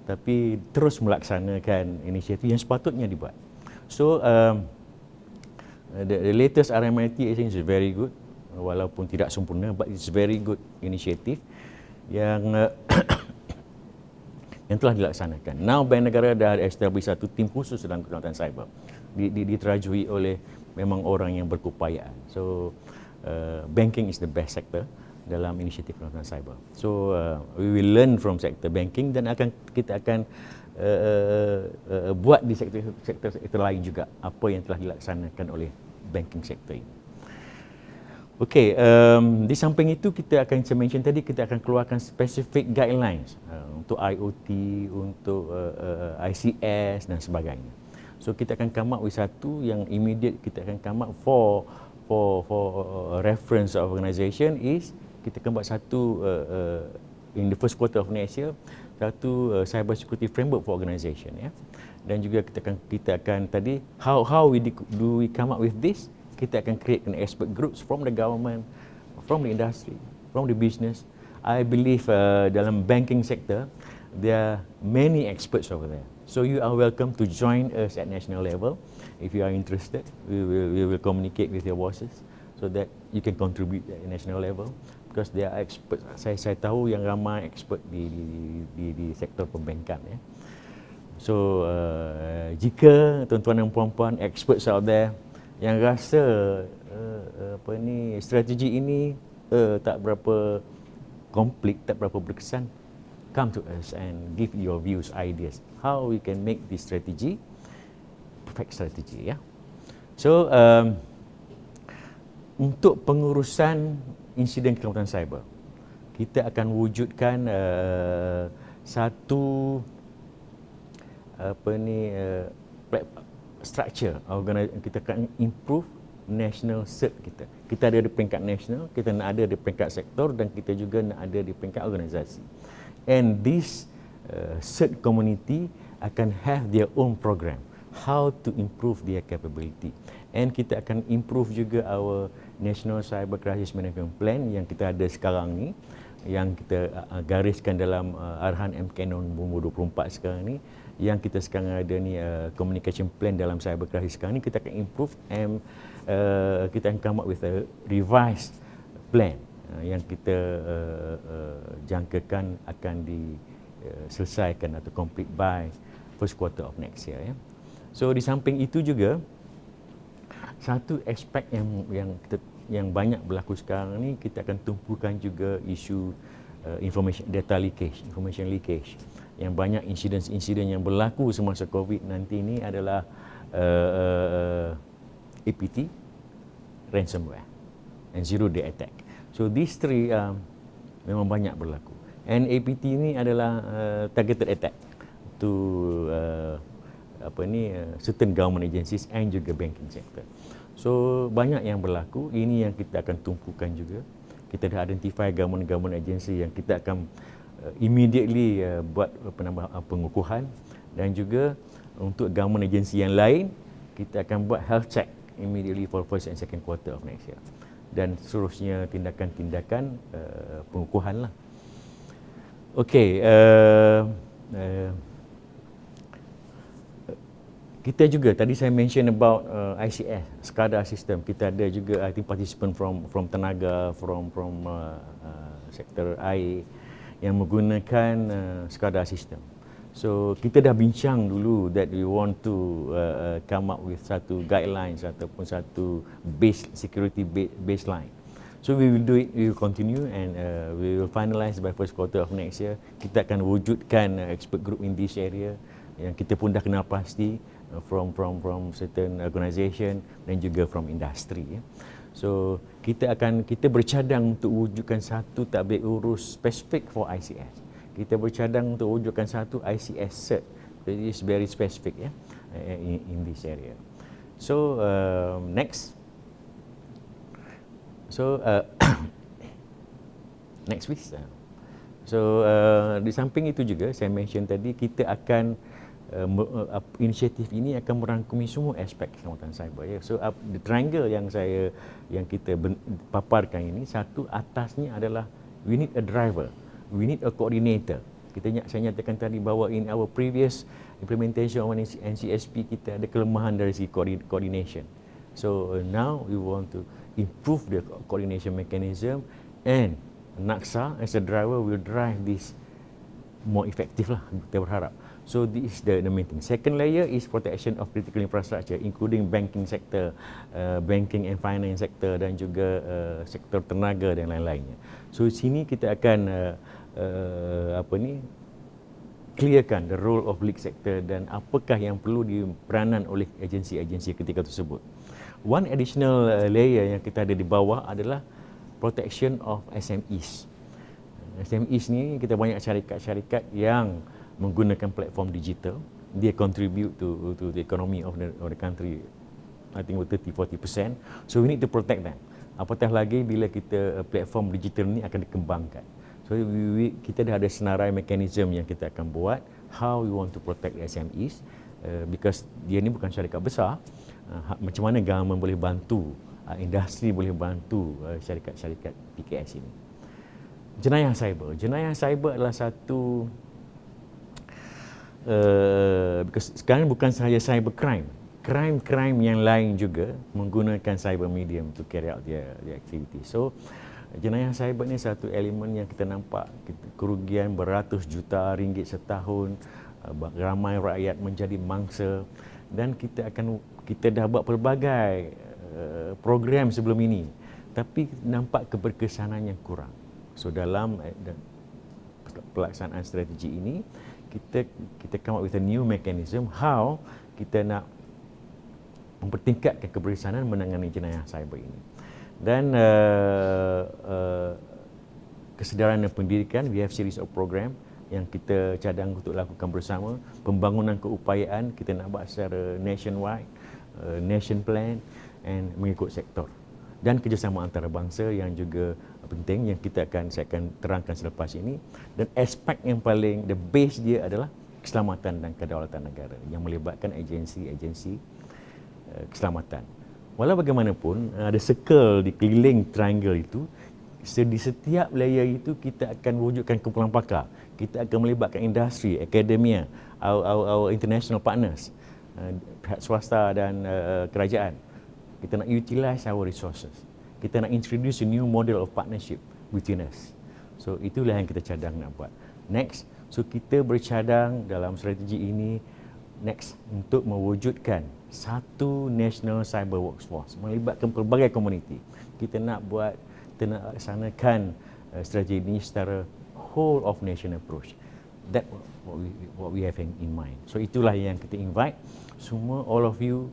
tapi terus melaksanakan inisiatif yang sepatutnya dibuat. So the latest RMIT I think is very good, walaupun tidak sempurna, but it's very good initiative yang yang telah dilaksanakan. Now Bank Negara dah establish satu tim khusus dalam keselamatan cyber, diterajui oleh memang orang yang berkeupayaan. So banking is the best sector dalam inisiatif keselamatan cyber. So we will learn from sektor banking dan kita akan buat di sektor lain juga apa yang telah dilaksanakan oleh banking sektor ini. Okey, di samping itu kita akan, saya mention tadi, kita akan keluarkan specific guidelines untuk IoT, untuk ICS dan sebagainya. So kita akan come up with satu yang immediate, kita akan come up for reference organisation is kita akan buat satu in the first quarter of next year, satu cyber security framework for organisation, ya. Dan juga kita akan tadi how do we come up with this? Kita akan create an expert groups from the government, from the industry, from the business. I believe dalam banking sector there are many experts over there. So you are welcome to join us at national level. If you are interested, we will communicate with your bosses so that you can contribute at national level, because there are experts. Saya tahu yang ramai expert di sektor perbankan, ya. So jika tuan-tuan dan puan-puan experts out there yang rasa strategi ini tak berapa komplit, tak berapa berkesan, come to us and give your views, ideas how we can make this strategy perfect strategy, ya. So untuk pengurusan insiden keselamatan cyber, kita akan wujudkan satu structure, kita akan improve national cert kita. Kita ada di peringkat national, kita nak ada di peringkat sektor, dan kita juga nak ada di peringkat organisasi. And this cert community akan have their own program, how to improve their capability. And kita akan improve juga our National Cyber Crisis Management Plan yang kita ada sekarang ni, yang kita gariskan dalam arahan MKNON nombor 24 sekarang ni, yang kita sekarang ada ni communication plan dalam cyber crisis sekarang ni, kita akan improve and kita akan come up with a revised plan yang kita jangkakan akan diselesaikan atau complete by first quarter of next year, ya. So di samping itu juga satu aspek yang banyak berlaku sekarang ni, kita akan tumpukan juga isu information data leakage, information leakage. Yang banyak insiden yang berlaku semasa COVID nanti ini adalah APT, ransomware, and zero day attack. So these three memang banyak berlaku. And APT ini adalah targeted attack to certain government agencies and juga banking sector. So banyak yang berlaku. Ini yang kita akan tumpukan juga. Kita dah identify government agency yang kita akan immediately buat pengukuhan, dan juga untuk government agency yang lain kita akan buat health check immediately for first and second quarter of next year, dan seterusnya tindakan-tindakan pengukuhan lah. Okey, kita juga tadi saya mention about ICS, SCADA system. Kita ada juga I think participant from tenaga, from sektor air yang menggunakan SCADA system. So kita dah bincang dulu that we want to come up with satu guidelines ataupun satu security baseline. So we will do it, we will continue, and we will finalize by first quarter of next year. Kita akan wujudkan expert group in this area yang kita pun dah kenal pasti from certain organisation dan juga from industry, ya. So kita bercadang untuk wujudkan satu tablik urus spesifik for ICS. Kita bercadang untuk wujudkan satu ICS cert It is very specific in this area. So next. So next please. So di samping itu juga saya mention tadi, kita akan inisiatif ini akan merangkumi semua aspek keselamatan cyber ya. So the triangle yang kita paparkan ini, satu atasnya adalah we need a driver, we need a coordinator. Saya nyatakan tadi bahawa in our previous implementation of NCSP kita ada kelemahan dari segi coordination. So now we want to improve the coordination mechanism, and NACSA as a driver will drive this more effective lah, kita berharap. So this is the main thing. Second layer is protection of critical infrastructure, including banking sector, banking and finance sector, dan juga sektor tenaga dan lain-lainnya. So sini kita akan clearkan the role of league sector dan apakah yang perlu diperanan oleh agensi-agensi ketika tersebut. One additional layer yang kita ada di bawah adalah protection of SMEs. SMEs ni kita banyak syarikat-syarikat yang menggunakan platform digital. Dia contribute to the economy of the country, I think 30-40%. So we need to protect them. Apatah lagi bila kita platform digital ni akan dikembangkan. So kita dah ada senarai mekanisme yang kita akan buat how we want to protect SMEs, because dia ni bukan syarikat besar. Macam mana government boleh bantu, industri boleh bantu syarikat-syarikat PKS ini. Jenayah cyber adalah satu because sekarang bukan sahaja cyber crime yang lain juga menggunakan cyber medium to carry out their activity. So jenayah cyber ni satu elemen yang kita nampak kerugian beratus juta ringgit setahun, ramai rakyat menjadi mangsa, dan kita dah buat pelbagai program sebelum ini, tapi nampak keberkesanan yang kurang. So dalam pelaksanaan strategi ini kita come up with a new mechanism how kita nak mempertingkatkan keberkesanan menangani jenayah cyber ini. Dan kesedaran dan pendidikan, we have series of program yang kita cadang untuk lakukan bersama. Pembangunan keupayaan kita nak buat secara nationwide, nation plan, and mengikut sektor. Dan kerjasama antarabangsa yang juga penting yang saya akan terangkan selepas ini. Dan aspek yang paling, the base dia adalah keselamatan dan kedaulatan negara yang melibatkan agensi-agensi keselamatan. Walau bagaimanapun, ada circle di keliling triangle itu, di setiap layer itu kita akan wujudkan kumpulan pakar. Kita akan melibatkan industri, akademia, our international partners, pihak swasta dan kerajaan. Kita nak utilize our resources. Kita nak introduce a new model of partnership between us. So itulah yang kita cadang nak buat. Next, so kita bercadang dalam strategi ini next untuk mewujudkan satu national cyber workforce melibatkan pelbagai komuniti. Kita nak laksanakan strategi ini secara whole of nation approach. That what we have in mind. So itulah yang kita invite semua, all of you,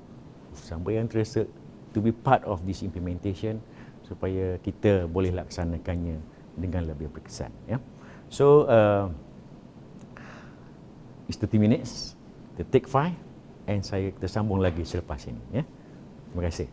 siapa yang interested to be part of this implementation supaya kita boleh laksanakannya dengan lebih berkesan. Ya. So it's 30 minutes. Kita take 5 and kita sambung lagi selepas ini. Ya. Terima kasih.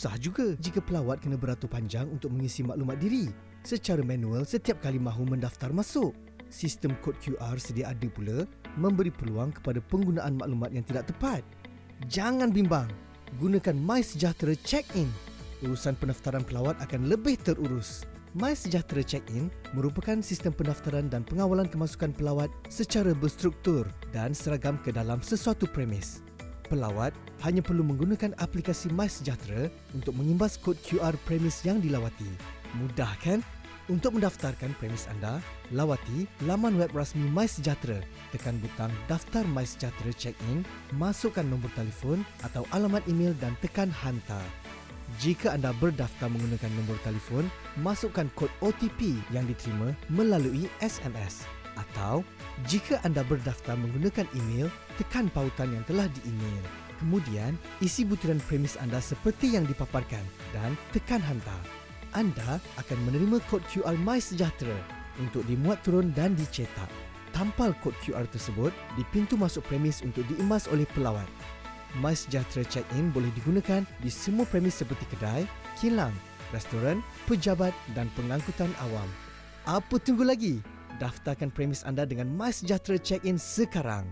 Susah juga jika pelawat kena beratur panjang untuk mengisi maklumat diri secara manual setiap kali mahu mendaftar masuk. Sistem kod QR sedia ada pula memberi peluang kepada penggunaan maklumat yang tidak tepat. Jangan bimbang, gunakan MySejahtera Check-in. Urusan pendaftaran pelawat akan lebih terurus. MySejahtera Check-in merupakan sistem pendaftaran dan pengawalan kemasukan pelawat secara berstruktur dan seragam ke dalam sesuatu premis. Pelawat hanya perlu menggunakan aplikasi MySejahtera untuk mengimbas kod QR premis yang dilawati. Mudah kan? Untuk mendaftarkan premis anda, lawati laman web rasmi MySejahtera, tekan butang Daftar MySejahtera Check-in, masukkan nombor telefon atau alamat email dan tekan hantar. Jika anda berdaftar menggunakan nombor telefon, masukkan kod OTP yang diterima melalui SMS. Atau, jika anda berdaftar menggunakan email, tekan pautan yang telah di-email. Kemudian, isi butiran premis anda seperti yang dipaparkan dan tekan hantar. Anda akan menerima kod QR MySejahtera untuk dimuat turun dan dicetak. Tampal kod QR tersebut di pintu masuk premis untuk diemas oleh pelawat. MySejahtera Check-in boleh digunakan di semua premis seperti kedai, kilang, restoran, pejabat dan pengangkutan awam. Apa tunggu lagi? Daftarkan premis anda dengan MySejahtera Check-in sekarang.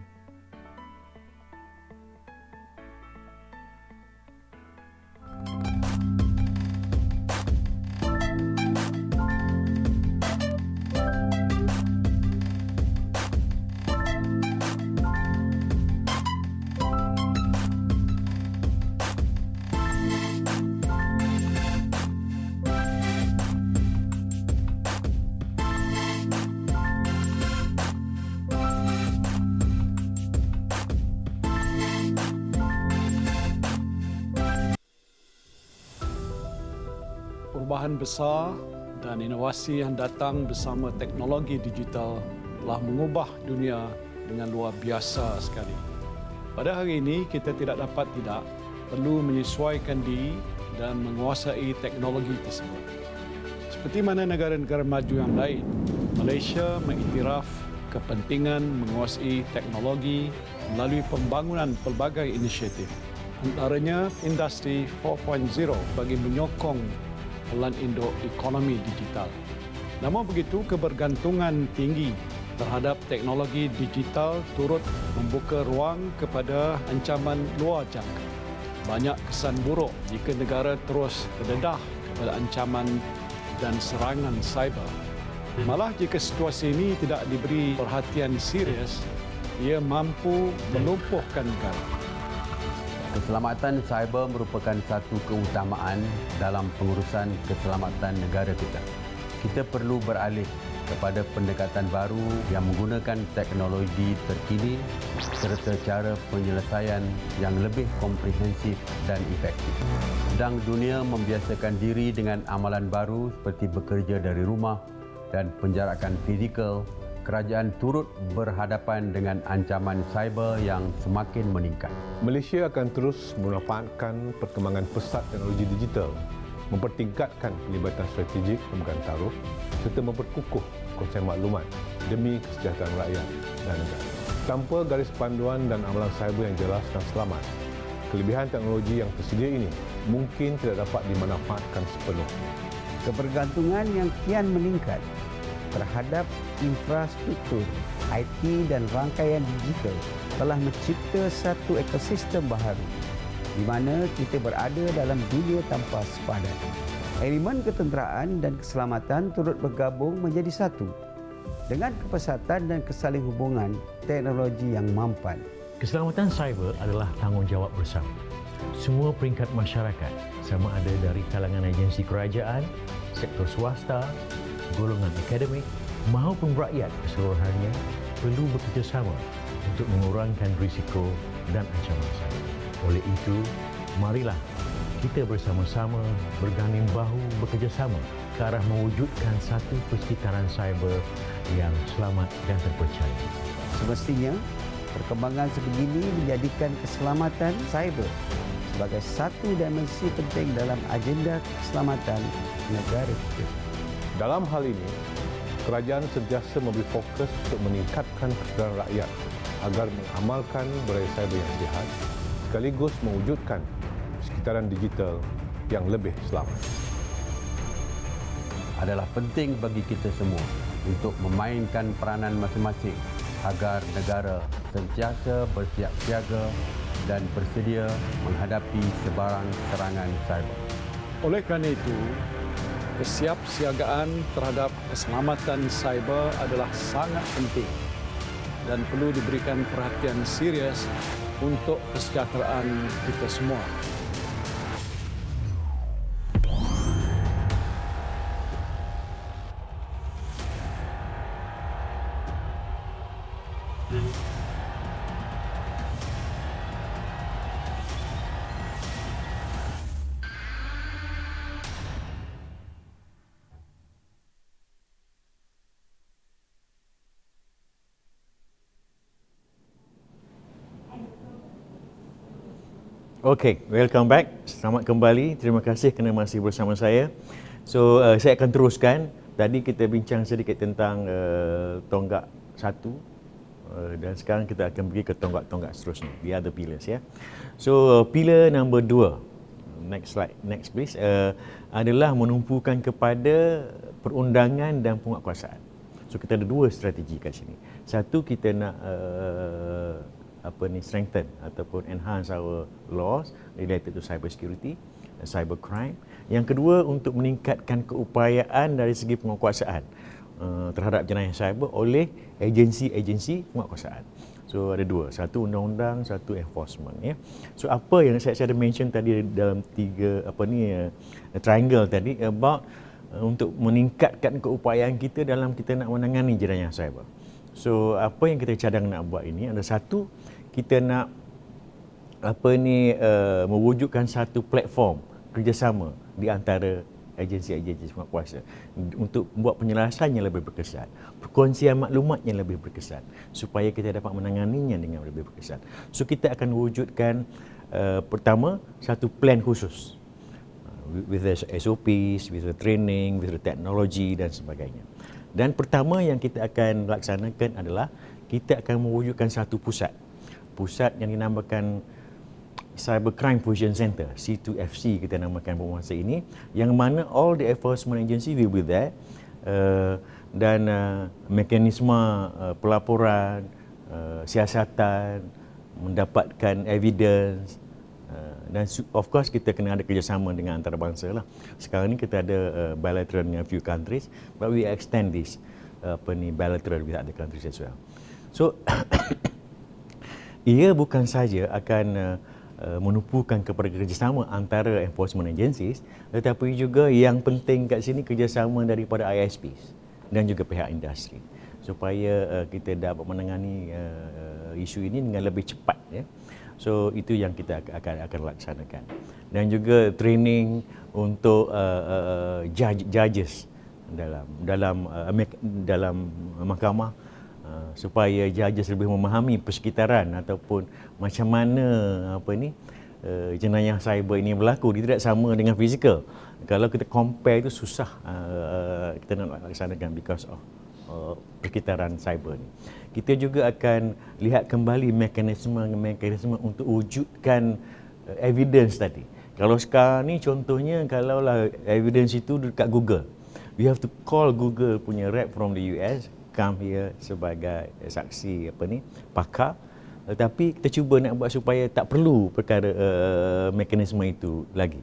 Perubahan besar dan inovasi yang datang bersama teknologi digital telah mengubah dunia dengan luar biasa sekali. Pada hari ini, kita tidak perlu menyesuaikan diri dan menguasai teknologi tersebut. Seperti mana negara-negara maju yang lain, Malaysia mengiktiraf kepentingan menguasai teknologi melalui pembangunan pelbagai inisiatif. Antaranya Industri 4.0 bagi menyokong pelan induk ekonomi digital. Namun begitu, kebergantungan tinggi terhadap teknologi digital turut membuka ruang kepada ancaman luar jangka. Banyak kesan buruk jika negara terus terdedah kepada ancaman dan serangan cyber. Malah jika situasi ini tidak diberi perhatian serius, ia mampu melumpuhkan negara. Keselamatan cyber merupakan satu keutamaan dalam pengurusan keselamatan negara kita. Kita perlu beralih kepada pendekatan baru yang menggunakan teknologi terkini serta cara penyelesaian yang lebih komprehensif dan efektif. Sedang dunia membiasakan diri dengan amalan baru seperti bekerja dari rumah dan penjarakan fizikal, kerajaan turut berhadapan dengan ancaman cyber yang semakin meningkat. Malaysia akan terus memanfaatkan perkembangan pesat teknologi digital, mempertingkatkan pelibatan strategik pemegang taruh serta memperkukuh konsep maklumat demi kesejahteraan rakyat dan negara. Tanpa garis panduan dan amalan cyber yang jelas dan selamat, kelebihan teknologi yang tersedia ini mungkin tidak dapat dimanfaatkan sepenuhnya. Kebergantungan yang kian meningkat terhadap infrastruktur IT dan rangkaian digital telah mencipta satu ekosistem baharu di mana kita berada dalam dunia tanpa sepadan. Elemen ketenteraan dan keselamatan turut bergabung menjadi satu dengan kepesatan dan kesalinghubungan teknologi yang mampan. Keselamatan cyber adalah tanggungjawab bersama. Semua peringkat masyarakat, sama ada dari kalangan agensi kerajaan, sektor swasta, golongan akademik maupun rakyat keseluruhannya perlu bekerjasama untuk mengurangkan risiko dan ancaman cyber. Oleh itu, marilah kita bersama-sama berganding bahu bekerjasama ke arah mewujudkan satu persekitaran cyber yang selamat dan terpercaya. Semestinya, perkembangan sebegini menjadikan keselamatan cyber sebagai satu dimensi penting dalam agenda keselamatan negara kita. Dalam hal ini, kerajaan sentiasa memberi fokus untuk meningkatkan kesedaran rakyat agar mengamalkan budaya cyber yang sihat sekaligus mewujudkan sekitaran digital yang lebih selamat. Adalah penting bagi kita semua untuk memainkan peranan masing-masing agar negara sentiasa bersiap siaga dan bersedia menghadapi sebarang serangan cyber. Oleh kerana itu, kesiapsiagaan terhadap keselamatan cyber adalah sangat penting dan perlu diberikan perhatian serius untuk kesejahteraan kita semua. Okay, welcome back. Selamat kembali. Terima kasih kerana masih bersama saya. So, saya akan teruskan. Tadi kita bincang sedikit tentang tonggak satu dan sekarang kita akan pergi ke tonggak-tonggak seterusnya. The other pillars, ya. So, pillar number 2. Next slide, next please. Adalah menumpukan kepada perundangan dan penguatkuasaan. So, kita ada 2 strategi kat sini. Satu, kita nak strengthen ataupun enhance our laws related to cyber security, cyber crime. Yang kedua, untuk meningkatkan keupayaan dari segi penguatkuasaan terhadap jenayah cyber oleh agensi-agensi penguatkuasaan. So ada 2, satu undang-undang, satu enforcement, ya. So apa yang saya ada mention tadi dalam 3 triangle tadi about untuk meningkatkan keupayaan kita dalam kita nak menangani jenayah cyber. So apa yang kita cadang nak buat ini ada satu, kita nak mewujudkan satu platform kerjasama di antara agensi-agensi penguatkuasa untuk membuat penyelesaian yang lebih berkesan, perkongsian maklumat yang lebih berkesan supaya kita dapat menanganinya dengan lebih berkesan. So kita akan wujudkan pertama satu plan khusus with the SOPs, with the training, with the technology dan sebagainya. Dan pertama yang kita akan laksanakan adalah kita akan mewujudkan satu pusat yang dinamakan Cyber Crime Fusion Center, C2FC kita namakan penguasa ini, yang mana all the enforcement agency will be there, dan mekanisme pelaporan, siasatan, mendapatkan evidence, dan of course kita kena ada kerjasama dengan antarabangsa lah. Sekarang ni kita ada bilateral dengan few countries, but we extend this bilateral with other countries as well. So ia bukan saja akan menumpukan kepada kerjasama antara enforcement agencies, tetapi juga yang penting kat sini kerjasama daripada ISPs dan juga pihak industri supaya kita dapat menangani isu ini dengan lebih cepat, ya. So itu yang kita akan laksanakan. Dan juga training untuk judges dalam mahkamah, supaya judges lebih memahami persekitaran ataupun macam mana jenayah cyber ini berlaku. Dia tidak sama dengan fizikal. Kalau kita compare itu susah kita nak laksanakan because of persekitaran cyber ni. Kita juga akan lihat kembali mekanisme untuk wujudkan evidence tadi. Kalau sekarang ni contohnya, kalaulah evidence itu dekat Google, we have to call Google punya rep from the US come here sebagai saksi pakar, tetapi kita cuba nak buat supaya tak perlu perkara mekanisme itu lagi.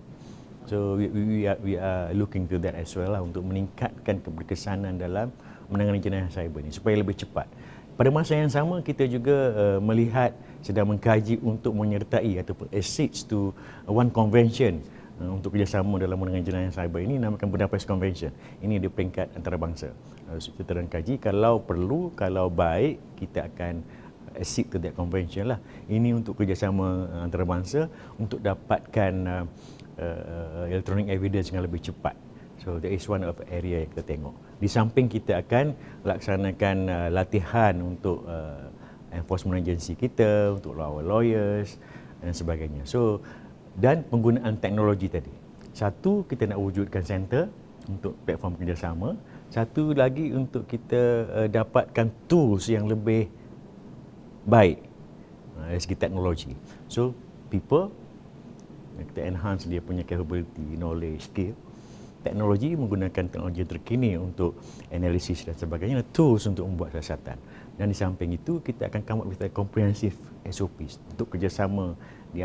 So we are looking to that as well lah, untuk meningkatkan keberkesanan dalam menangani jenayah cyber ini supaya lebih cepat. Pada masa yang sama, kita juga melihat sedang mengkaji untuk menyertai ataupun accede to one convention untuk kerjasama dalam menangani jenayah cyber ini, namakan Budapest Convention. Ini di peringkat antarabangsa. Kita sedang kaji, kalau perlu, kalau baik, kita akan accede to that convention lah. Ini untuk kerjasama antarabangsa untuk dapatkan electronic evidence yang lebih cepat. So that is one of area yang kita tengok. Di samping kita akan laksanakan latihan untuk enforcement agency kita, untuk lawyers dan sebagainya. So dan penggunaan teknologi tadi. Satu, kita nak wujudkan center untuk platform kerjasama. Satu lagi untuk kita dapatkan tools yang lebih baik dari segi teknologi. So people, kita enhance dia punya capability, knowledge, skill. Teknologi menggunakan teknologi terkini untuk analisis dan sebagainya, tools untuk membuat siasatan. Dan di samping itu, kita akan come up with a comprehensive SOPs untuk kerjasama di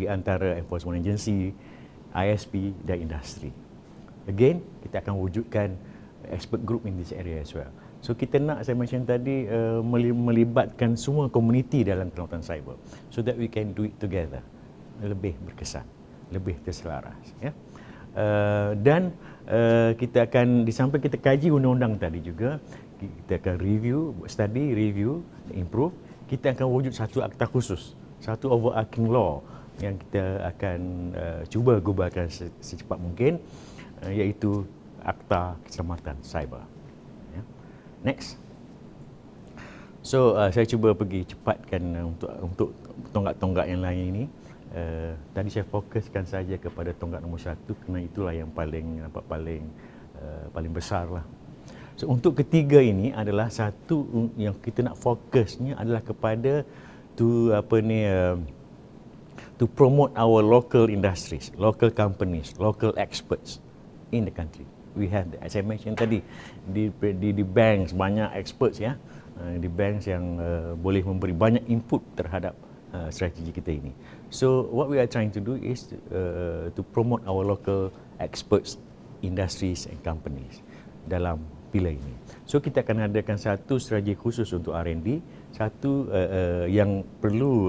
antara enforcement agency, ISP dan industri. Again, kita akan wujudkan expert group in this area as well. So kita nak, saya mention tadi, melibatkan semua komuniti dalam keselamatan cyber so that we can do it together. Lebih berkesan, lebih terselaras. Ya. Dan kita akan, di samping kita kaji undang-undang tadi juga, kita akan review, study, review, improve. Kita akan wujud satu akta khusus, satu overarching law yang kita akan cuba gubahkan secepat mungkin, iaitu Akta Keselamatan Cyber. Ya. Next. So saya cuba pergi cepatkan untuk tonggak-tonggak yang lain ini. Tadi saya fokuskan saja kepada tonggak nombor 1 kerana itulah yang paling besar lah. So untuk ketiga ini adalah satu yang kita nak fokusnya adalah kepada to promote our local industries, local companies, local experts in the country. We have, as I mentioned tadi, di banks banyak experts ya, di banks yang boleh memberi banyak input terhadap strategi kita ini. So what we are trying to do is to promote our local experts, industries and companies dalam pilar ini. So kita akan adakan satu strategi khusus untuk R&D, satu yang perlu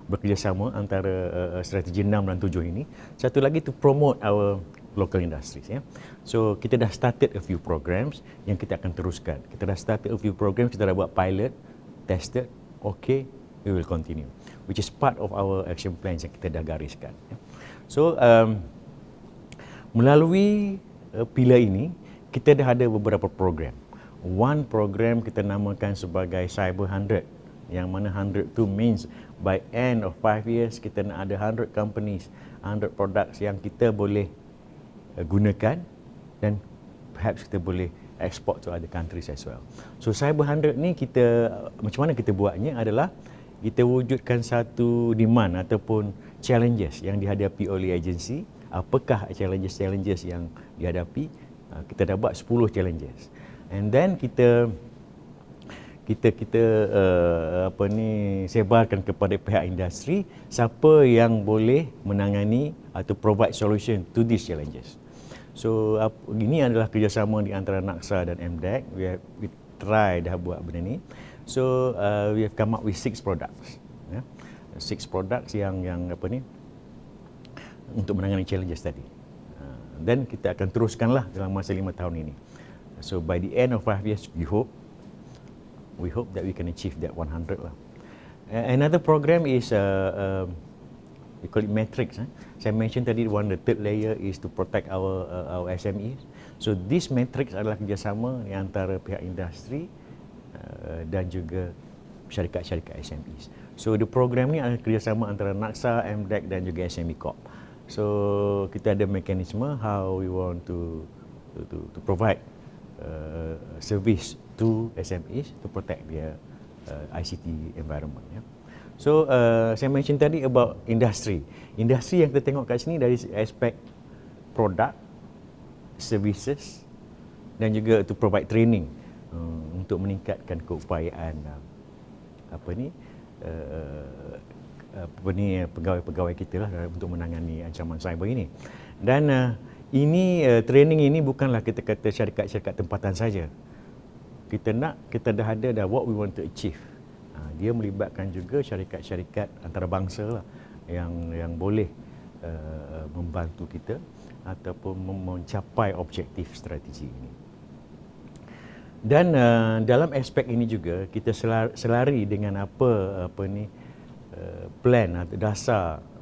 bekerjasama antara strategi 6 dan 7 ini. Satu lagi to promote our local industries. Ya. So kita dah started a few programs yang kita akan teruskan. Kita dah started a few programs, kita dah buat pilot, tested, okay, we will continue, which is part of our action plans yang kita dah gariskan. So melalui pilar ini, kita dah ada beberapa program. One program kita namakan sebagai Cyber 100, yang mana 100 tu means by end of 5 years kita nak ada 100 companies, 100 products yang kita boleh gunakan dan perhaps kita boleh export to other countries as well. So Cyber 100 ni kita, macam mana kita buatnya adalah kita wujudkan satu demand ataupun challenges yang dihadapi oleh agensi. Apakah challenges yang dihadapi? Kita dah buat 10 challenges. And then kita sebarkan kepada pihak industri siapa yang boleh menangani atau provide solution to these challenges. So ini adalah kerjasama di antara NACSA dan MDEC. We try dah buat benda ni. So we have come up with 6 products. Ya. 6 products yang untuk menangani challenges tadi. Dan kita akan teruskanlah dalam masa 5 tahun ini. So by the end of 5 years, we hope that we can achieve that 100 lah. Another program is we call it Matrix. Saya mention tadi the third layer is to protect our SMEs. So this Matrix adalah kerjasama di antara pihak industri dan juga syarikat-syarikat SMEs. So the program ni adalah kerjasama antara NACSA, MDEC dan juga SME Corp. So kita ada mekanisme how we want to provide service to SMEs to protect their ICT environment. Ya. So saya mention tadi about industry. Industri yang kita tengok kat sini dari aspek product, services dan juga to provide training untuk meningkatkan keupayaan pegawai-pegawai kita lah untuk menangani ancaman cyber ini. Dan training ini bukanlah kita kata syarikat-syarikat tempatan saja. Kita dah ada what we want to achieve. Dia melibatkan juga syarikat-syarikat antarabangsa lah yang boleh membantu kita ataupun mencapai objektif strategi ini. Dan dalam aspek ini juga kita selari dengan plan atau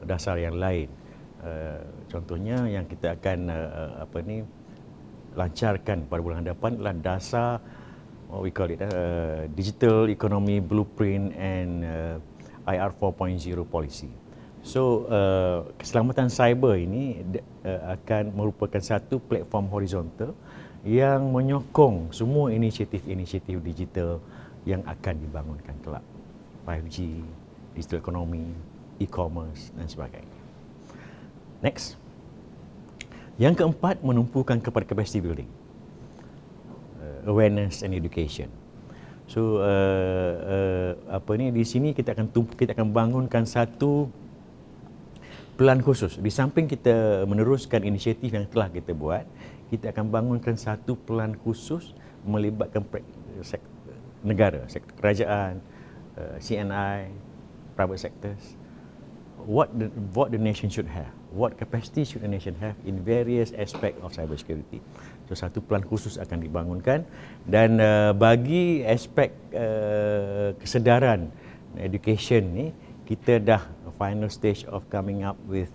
dasar yang lain. Contohnya yang kita akan lancarkan pada bulan hadapan adalah dasar what we call it Digital Economy Blueprint and IR 4.0 policy. So keselamatan cyber ini akan merupakan satu platform horizontal yang menyokong semua inisiatif-inisiatif digital yang akan dibangunkan kelak. 5G, digital economy, e-commerce dan sebagainya. Next. Yang keempat, menumpukan kepada capacity building, awareness and education. So di sini kita akan bangunkan satu pelan khusus. Di samping kita meneruskan inisiatif yang telah kita buat, kita akan bangunkan satu pelan khusus melibatkan negara, sektor kerajaan, CNI, private sectors. What the nation should have, what capacity should the nation have in various aspect of cyber security. So satu pelan khusus akan dibangunkan, dan bagi aspek kesedaran education ni, kita dah final stage of coming up with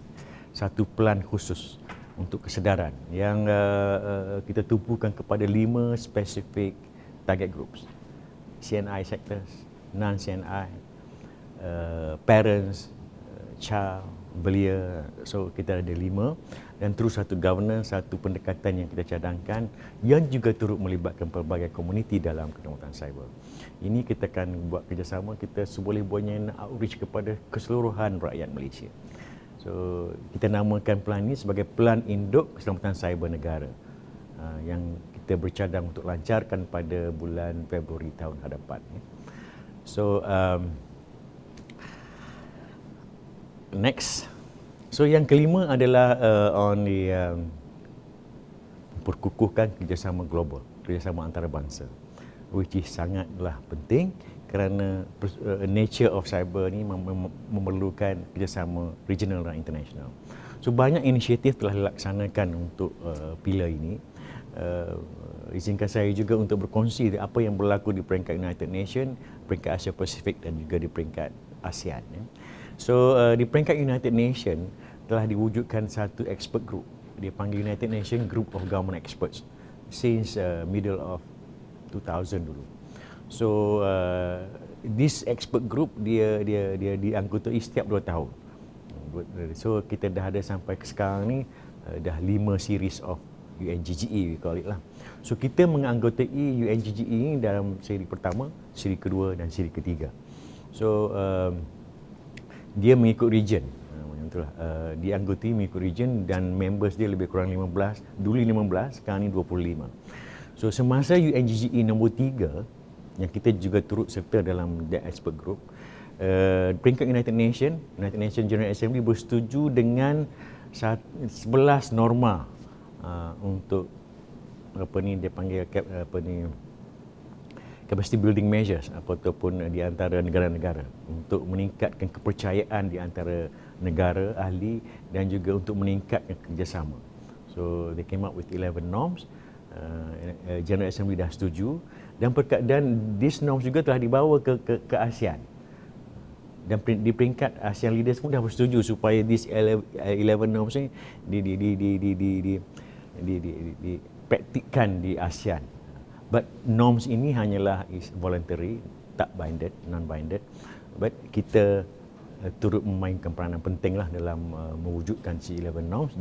satu pelan khusus untuk kesedaran yang kita tumpukan kepada 5 specific target groups: CNI sectors, non-CNI, parents, child, belia. So kita ada 5, dan terus satu governance, satu pendekatan yang kita cadangkan yang juga turut melibatkan pelbagai komuniti dalam keselamatan cyber. Ini kita akan buat kerjasama, kita boleh buatnya outreach kepada keseluruhan rakyat Malaysia. So kita namakan pelan ini sebagai Pelan Induk Keselamatan Cyber Negara, yang kita bercadang untuk lancarkan pada bulan Februari tahun hadapan. So next. So yang kelima adalah on the perkukuhkan kerjasama global, kerjasama antarabangsa, which is sangatlah penting kerana nature of cyber ni memerlukan kerjasama regional dan international. So banyak inisiatif telah dilaksanakan untuk pilar ini. Izinkan saya juga untuk berkongsi apa yang berlaku di peringkat United Nations, peringkat Asia Pasifik dan juga di peringkat ASEAN. So di peringkat United Nations telah diwujudkan satu expert group. Dia panggil United Nations Group of Government Experts since middle of 2000 dulu. So this expert group dia dianggotai setiap 2 tahun. So kita dah ada sampai ke sekarang ni dah 5 series of UNGGE, we call it lah. So kita menganggotai UNGGE ni dalam siri pertama, siri kedua dan siri ketiga. So dia mengikut region, macam itulah. Dianggotai mengikut region dan members dia lebih kurang 15, dulu 15, sekarang ni 25. So semasa UNGGE nombor 3 yang kita juga turut serta dalam the expert group, peringkat United Nations General Assembly bersetuju dengan 11 norma untuk dia panggil capacity building measures ataupun di antara negara-negara untuk meningkatkan kepercayaan di antara negara ahli dan juga untuk meningkatkan kerjasama. So they came up with 11 norms. General Assembly dah setuju, dan these norms juga telah dibawa ke ASEAN, dan di peringkat ASEAN leaders pun dah bersetuju supaya these 11 norms ni dipraktikkan di ASEAN. But norms ini hanyalah is voluntary, tak binded, non-binded. But kita turut memainkan peranan penting lah dalam mewujudkan C11 norms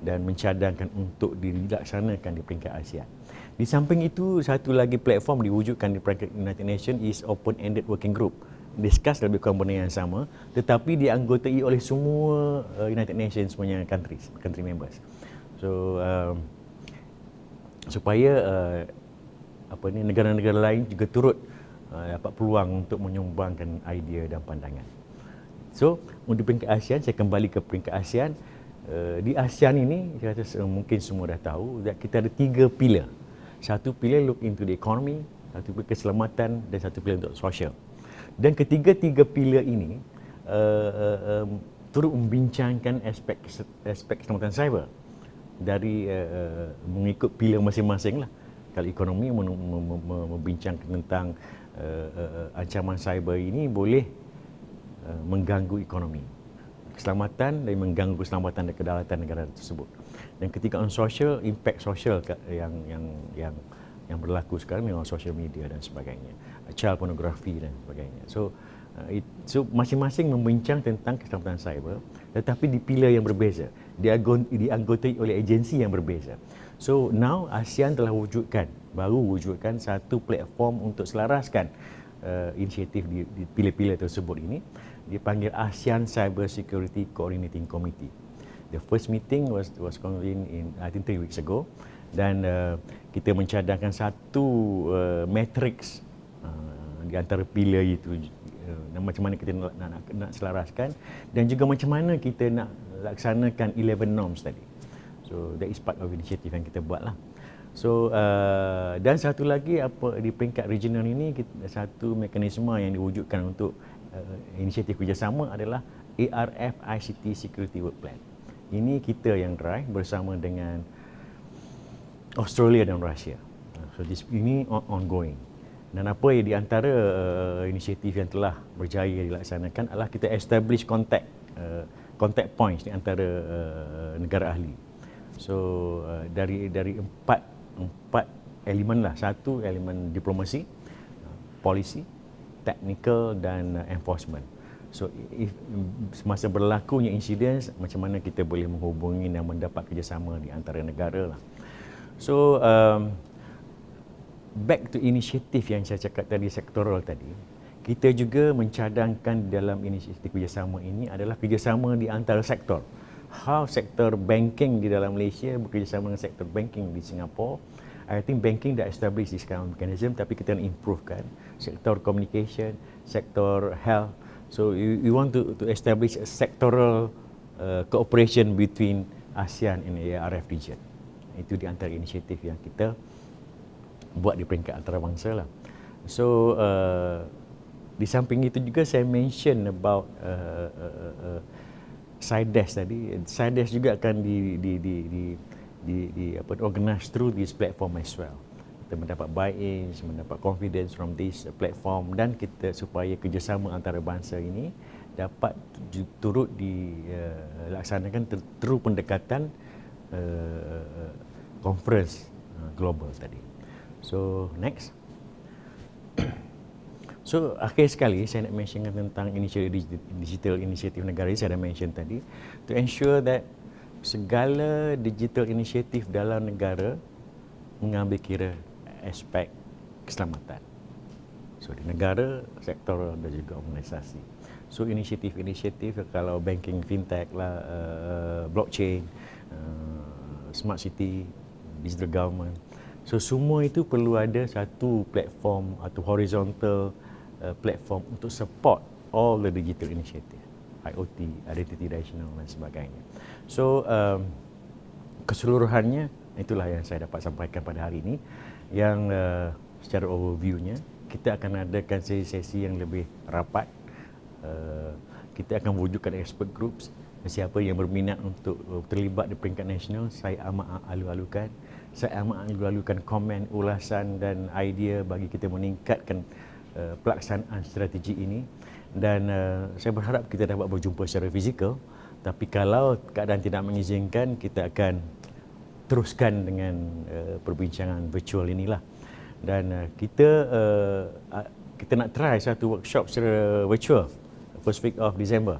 dan mencadangkan untuk dilaksanakan di peringkat ASEAN. Di samping itu, satu lagi platform diwujudkan di peringkat United Nations is Open-Ended Working Group. Discuss lebih kurang benda yang sama, tetapi dianggotai oleh semua United Nations punya country members. So supaya negara-negara lain juga turut dapat peluang untuk menyumbangkan idea dan pandangan. So untuk peringkat ASEAN, saya kembali ke peringkat ASEAN. Di ASEAN ini, saya rasa mungkin semua dah tahu, kita ada 3 pilar. Satu pilar look into the economy, satu pilar keselamatan dan satu pilar untuk social. Dan ketiga-tiga pilar ini turut membincangkan aspek keselamatan cyber dari mengikut pilar masing-masing lah. Kalau ekonomi membincangkan tentang ancaman cyber ini boleh mengganggu ekonomi, keselamatan dan mengganggu keselamatan dan kedaulatan negara tersebut. Dan ketika on social, impact social yang berlaku sekarang memang social media dan sebagainya, child pornography dan sebagainya. So masing-masing membincang tentang keselamatan cyber, tetapi di pilar yang berbeza, dianggotai oleh agensi yang berbeza. So now ASEAN telah baru wujudkan satu platform untuk selaraskan inisiatif di pilar-pilar tersebut ini, dipanggil ASEAN Cyber Security Coordinating Committee. The first meeting was convened in I think 3 weeks ago, dan kita mencadangkan satu matrix di antara pilar itu, dan macam mana kita nak selaraskan, dan juga macam mana kita nak laksanakan 11 norms tadi. So that is part of initiative yang kita buat lah. So dan satu lagi di peringkat regional ini, satu mekanisme yang diwujudkan untuk inisiatif kerjasama adalah ARF ICT Security Work Plan. Ini kita yang drive bersama dengan Australia dan Rusia. So ini ongoing. Dan apa yang di antara inisiatif yang telah berjaya dilaksanakan adalah kita establish contact points di antara negara ahli. So dari empat elemen lah. Satu elemen diplomasi, polisi, technical dan enforcement. So semasa berlakunya insiden, macam mana kita boleh menghubungi dan mendapat kerjasama di antara negara lah. So back to inisiatif yang saya cakap tadi, sektoral tadi, kita juga mencadangkan dalam inisiatif kerjasama ini adalah kerjasama di antara sektor. How sektor banking di dalam Malaysia bekerjasama dengan sektor banking di Singapura. I think banking dah establish this kind of mechanism, tapi kita nak improvekan sektor communication, sektor health. So we want to establish a sectoral cooperation between ASEAN and ARF region. Itu di antara inisiatif yang kita buat di peringkat antarabangsa lah. So di samping itu juga saya mention about SIDES tadi. SIDES juga akan organize through this platform as well. Kita mendapat buy-ins, mendapat confidence from this platform, dan kita supaya kerjasama antarabangsa ini dapat turut dilaksanakan through pendekatan conference global tadi. So next. So akhir sekali saya nak mentionkan tentang digital inisiatif negara ini. Saya dah mention tadi, to ensure that segala digital inisiatif dalam negara mengambil kira aspek keselamatan. So di negara, sektor dan juga organisasi. So inisiatif-inisiatif kalau banking, fintech lah, blockchain, smart city, digital government. So semua itu perlu ada satu platform atau horizontal platform untuk support all the digital initiative, IoT, identity rational dan sebagainya. So keseluruhannya itulah yang saya dapat sampaikan pada hari ini, yang secara overviewnya kita akan adakan sesi-sesi yang lebih rapat. Kita akan wujudkan expert groups. Siapa yang berminat untuk terlibat di peringkat nasional, saya amat alu-alukan. Saya amat alu-alukan komen, ulasan dan idea bagi kita meningkatkan pelaksanaan strategi ini. Dan saya berharap kita dapat berjumpa secara fizikal. Tapi kalau keadaan tidak mengizinkan, kita akan teruskan dengan perbincangan virtual inilah. Dan kita nak try satu workshop secara virtual first week of December.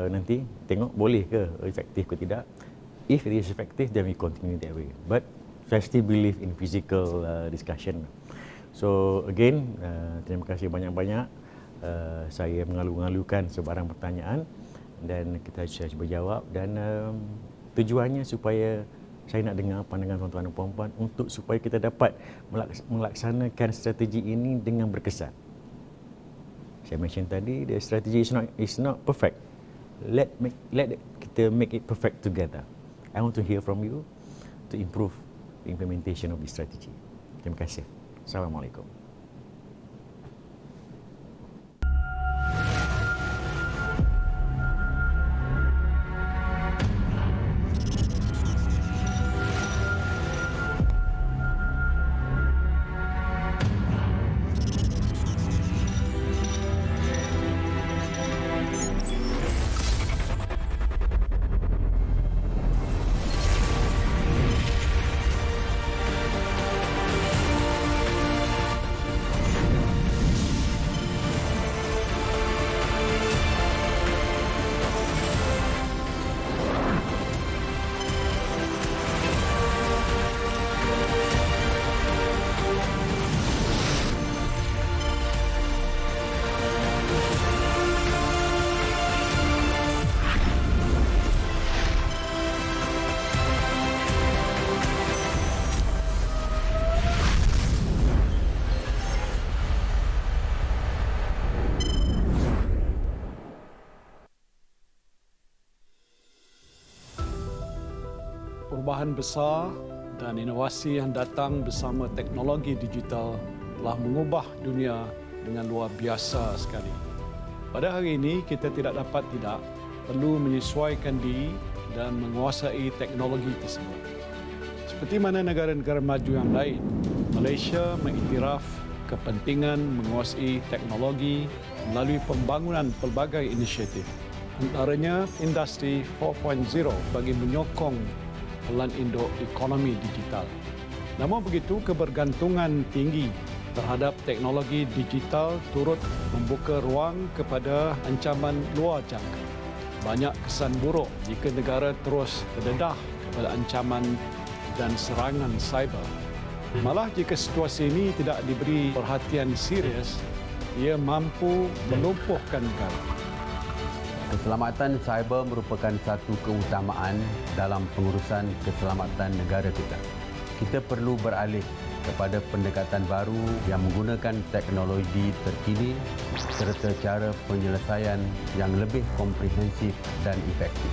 Nanti tengok boleh ke, efektif ke tidak. If it is effective, then we continue that way. But I still believe in physical discussion. So again, terima kasih banyak-banyak. Saya mengalu-alukan sebarang pertanyaan dan kita cuba jawab, dan tujuannya supaya saya nak dengar pandangan tuan-tuan dan puan-puan untuk supaya kita dapat melaksanakan strategi ini dengan berkesan. Saya mention tadi, the strategy is not perfect. Let kita make it perfect together. I want to hear from you to improve the implementation of this strategy. Terima kasih. Assalamualaikum. perubahan besar dan inovasi yang datang bersama teknologi digital telah mengubah dunia dengan luar biasa sekali. Pada hari ini, kita tidak perlu menyesuaikan diri dan menguasai teknologi tersebut. Seperti mana negara-negara maju yang lain, Malaysia mengiktiraf kepentingan menguasai teknologi melalui pembangunan pelbagai inisiatif. Antaranya Industri 4.0 bagi menyokong pelan induk ekonomi digital. Namun begitu, kebergantungan tinggi terhadap teknologi digital turut membuka ruang kepada ancaman luar jangka. Banyak kesan buruk jika negara terus terdedah kepada ancaman dan serangan cyber. Malah jika situasi ini tidak diberi perhatian serius, ia mampu melumpuhkan negara. Keselamatan cyber merupakan satu keutamaan dalam pengurusan keselamatan negara kita. Kita perlu beralih kepada pendekatan baru yang menggunakan teknologi terkini serta cara penyelesaian yang lebih komprehensif dan efektif.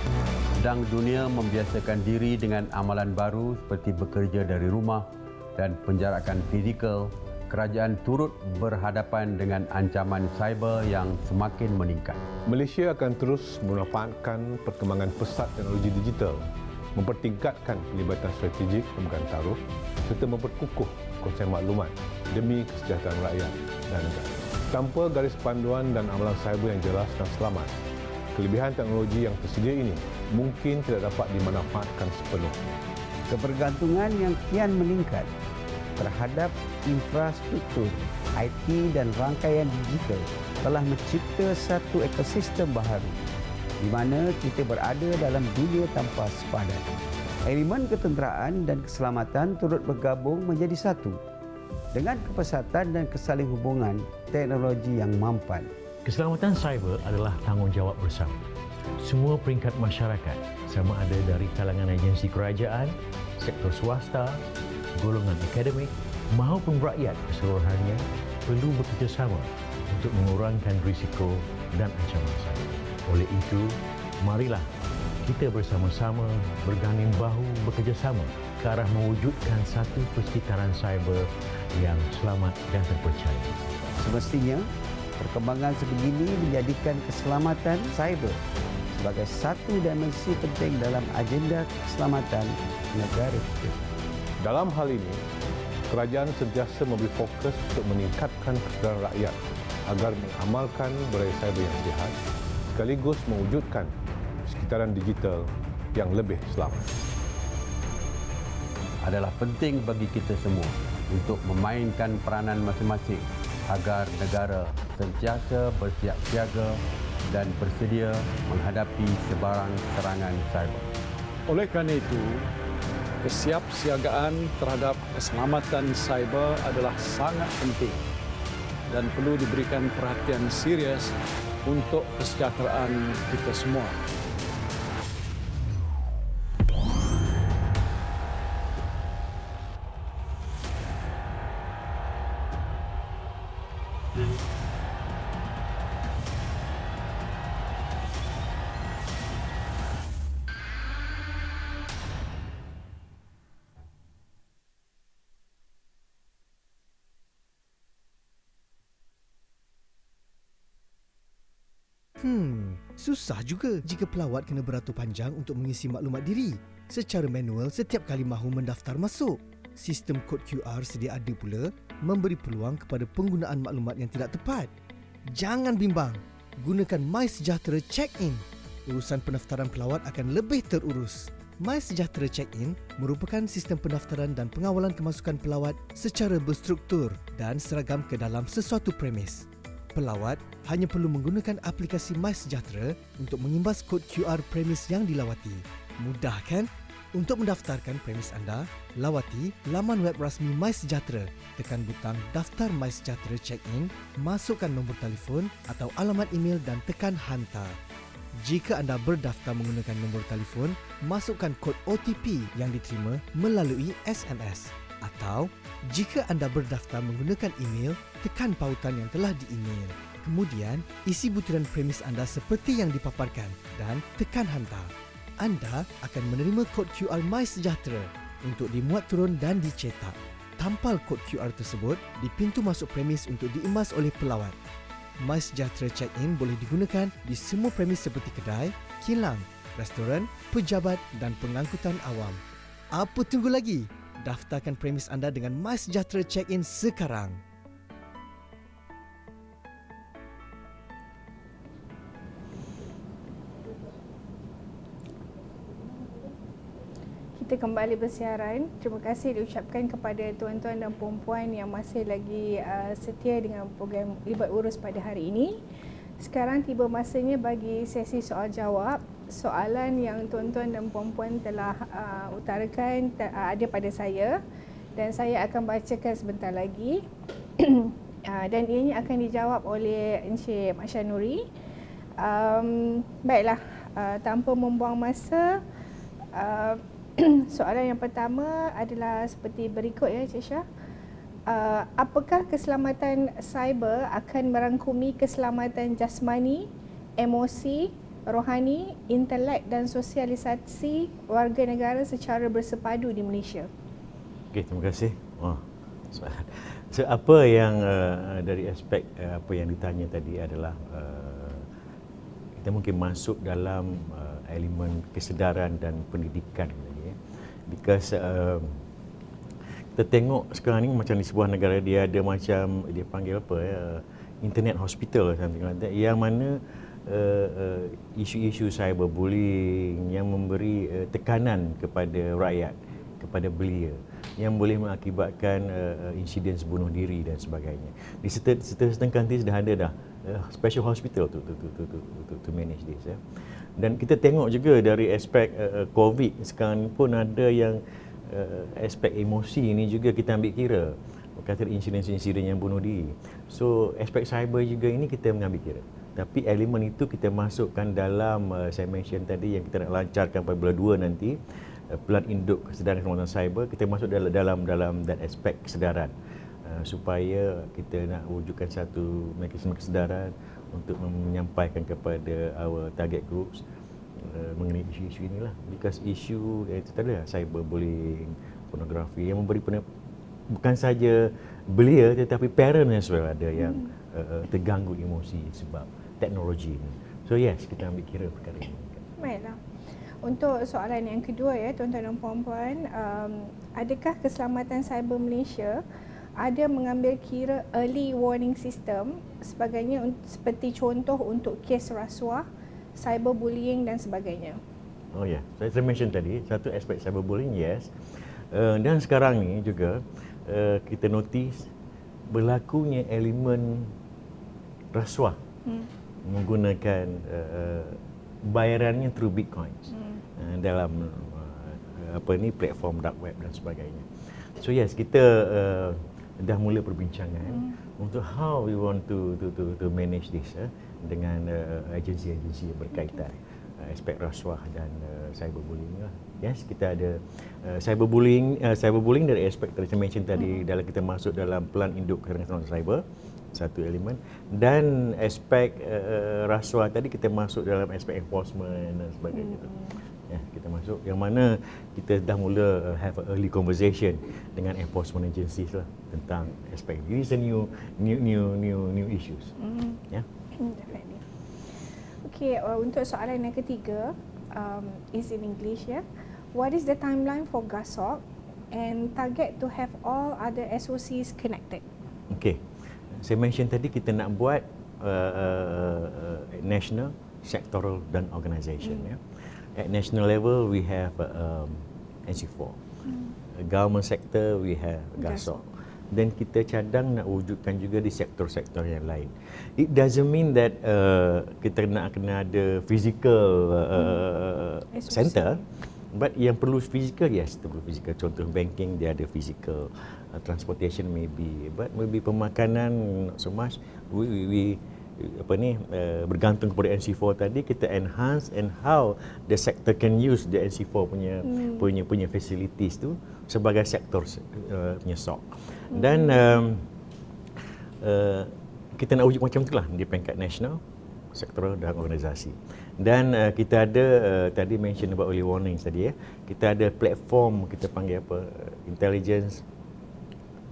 Sedang dunia membiasakan diri dengan amalan baru seperti bekerja dari rumah dan penjarakan fizikal, kerajaan turut berhadapan dengan ancaman cyber yang semakin meningkat. Malaysia akan terus memanfaatkan perkembangan pesat teknologi digital, mempertingkatkan pelibatan strategik pemegang taruh serta memperkukuh konsep maklumat demi kesejahteraan rakyat dan negara. Tanpa garis panduan dan amalan cyber yang jelas dan selamat, kelebihan teknologi yang tersedia ini mungkin tidak dapat dimanfaatkan sepenuhnya. Kebergantungan yang kian meningkat terhadap infrastruktur IT dan rangkaian digital telah mencipta satu ekosistem baharu di mana kita berada dalam dunia tanpa sepadan. Elemen ketenteraan dan keselamatan turut bergabung menjadi satu dengan kepesatan dan kesalinghubungan teknologi yang mampan. Keselamatan cyber adalah tanggungjawab bersama. Semua peringkat masyarakat, sama ada dari kalangan agensi kerajaan, sektor swasta, golongan akademik maupun rakyat keseluruhannya perlu bekerjasama untuk mengurangkan risiko dan ancaman cyber. Oleh itu, marilah kita bersama-sama berganding bahu bekerjasama ke arah mewujudkan satu persekitaran cyber yang selamat dan terpercaya. Semestinya, perkembangan sebegini menjadikan keselamatan cyber sebagai satu dimensi penting dalam agenda keselamatan negara kita. Dalam hal ini, kerajaan sentiasa memberi fokus untuk meningkatkan kesedaran rakyat agar mengamalkan budaya cyber yang sihat sekaligus mewujudkan sekitaran digital yang lebih selamat. Adalah penting bagi kita semua untuk memainkan peranan masing-masing agar negara sentiasa bersiap siaga dan bersedia menghadapi sebarang serangan cyber. Oleh kerana itu, kesiapsiagaan terhadap keselamatan cyber adalah sangat penting dan perlu diberikan perhatian serius untuk kesejahteraan kita semua. Susah juga jika pelawat kena beratur panjang untuk mengisi maklumat diri secara manual setiap kali mahu mendaftar masuk. Sistem kod QR sedia ada pula memberi peluang kepada penggunaan maklumat yang tidak tepat. Jangan bimbang, gunakan MySejahtera Check-in. Urusan pendaftaran pelawat akan lebih terurus. MySejahtera Check-in merupakan sistem pendaftaran dan pengawalan kemasukan pelawat secara berstruktur dan seragam ke dalam sesuatu premis. Pelawat hanya perlu menggunakan aplikasi MySejahtera untuk mengimbas kod QR premis yang dilawati. Mudah kan? Untuk mendaftarkan premis anda, lawati laman web rasmi MySejahtera, tekan butang Daftar MySejahtera Check-in, masukkan nombor telefon atau alamat email dan tekan hantar. Jika anda berdaftar menggunakan nombor telefon, masukkan kod OTP yang diterima melalui SMS. Atau, jika anda berdaftar menggunakan email, tekan pautan yang telah di-email. Kemudian, isi butiran premis anda seperti yang dipaparkan dan tekan hantar. anda akan menerima kod QR MySejahtera untuk dimuat turun dan dicetak. Tampal kod QR tersebut di pintu masuk premis untuk diemas oleh pelawat. MySejahtera Check-in boleh digunakan di semua premis seperti kedai, kilang, restoran, pejabat dan pengangkutan awam. Apa tunggu lagi? Daftarkan premis anda dengan MySejahtera Check-in sekarang. Kita kembali bersiaran. Terima kasih diucapkan kepada tuan-tuan dan puan-puan yang masih lagi setia dengan program Libat Urus pada hari ini. Sekarang tiba masanya bagi sesi soal jawab. Soalan yang tuan-tuan dan puan-puan telah utarakan ada pada saya dan saya akan bacakan sebentar lagi. Dan ianya akan dijawab oleh Encik Mak Syanuri. Baiklah, tanpa membuang masa, soalan yang pertama adalah seperti berikut ya, Cik Syah. Apakah keselamatan cyber akan merangkumi keselamatan jasmani, emosi, rohani, intelek dan sosialisasi warga negara secara bersepadu di Malaysia? Okey, terima kasih. Soalan. So, apa yang dari aspek apa yang ditanya tadi adalah kita mungkin masuk dalam elemen kesedaran dan pendidikan. Because kita tengok sekarang ni macam di sebuah negara dia ada macam dia panggil apa internet hospital something like that, yang mana isu-isu cyberbullying yang memberi tekanan kepada rakyat, kepada belia, yang boleh mengakibatkan insiden bunuh diri dan sebagainya. Di certain countries dah ada special hospital to manage this ya. Dan kita tengok juga dari aspek COVID sekarang pun ada yang aspek emosi ini juga kita ambil kira. Kata insiden-insiden yang bunuh diri. So aspek cyber juga ini kita mengambil kira. Tapi elemen itu kita masukkan dalam saya mention tadi yang kita nak lancarkan pada bulan 2 nanti, Pelan Induk Kesedaran Keselamatan Cyber, kita masuk dalam that aspek kesedaran supaya kita nak wujudkan satu mekanisme kesedaran untuk menyampaikan kepada our target groups mengenai isu-isu inilah. Because isu itu tadi lah, cyberbullying, pornografi yang memberi bukan saja belia tetapi parent as well ada yang terganggu emosi sebab teknologi ini. So yes, kita ambil kira perkara ini. Baiklah. Untuk soalan yang kedua ya, tuan-tuan dan puan-puan, adakah keselamatan cyber Malaysia ada mengambil kira early warning system sebagainya seperti contoh untuk kes rasuah, cyberbullying dan sebagainya? Oh ya, saya mention tadi satu aspek cyberbullying, yes. Dan sekarang ni juga kita notice berlakunya elemen rasuah menggunakan bayarannya through bitcoins dalam platform dark web dan sebagainya. So yes, kita dah mula perbincangan untuk how we want to manage this dengan agensi-agensi yang berkaitan aspek rasuah dan cyberbullying lah. Yes, kita ada cyberbullying dari aspek tadi saya mention tadi, dalam kita masuk dalam Pelan Induk Kesedaran Cyber, satu elemen, dan aspek rasuah tadi kita masuk dalam aspek enforcement dan sebagainya. Ya, kita masuk yang mana kita dah mula have a early conversation dengan enforcement agencies lah tentang aspek ini. It's a new issues. Ya. Definitely. Okay, untuk soalan yang ketiga, is in English ya. What is the timeline for GASOC and target to have all other SOCs connected? Okay, saya mention tadi kita nak buat national, sectoral dan organisation ya. At national level, we have NC4. Government sector, we have GASOC. Dan kita cadang nak wujudkan juga di sektor-sektor yang lain. It doesn't mean that kita nak kena ada physical center, but yang perlu physical, yes, perlu physical. Contoh banking, dia ada physical. Transportation maybe, but maybe pemakanan not so much. We bergantung kepada NC4 tadi, kita enhance and how the sector can use the NC4 punya facilities tu sebagai sektor punya SOC. Dan kita nak wujud macam itulah di peringkat national, sektoral dan organisasi. Dan kita ada tadi mention about early warnings tadi ya. Kita ada platform kita panggil apa? Intelligence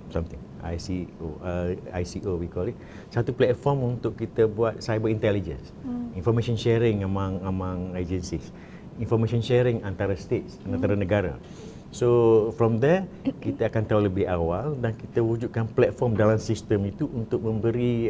something. ICO we call it. Satu platform untuk kita buat cyber intelligence. Information sharing among agencies. Information sharing antara states, antara negara. So from there kita akan tahu lebih awal dan kita wujudkan platform dalam sistem itu untuk memberi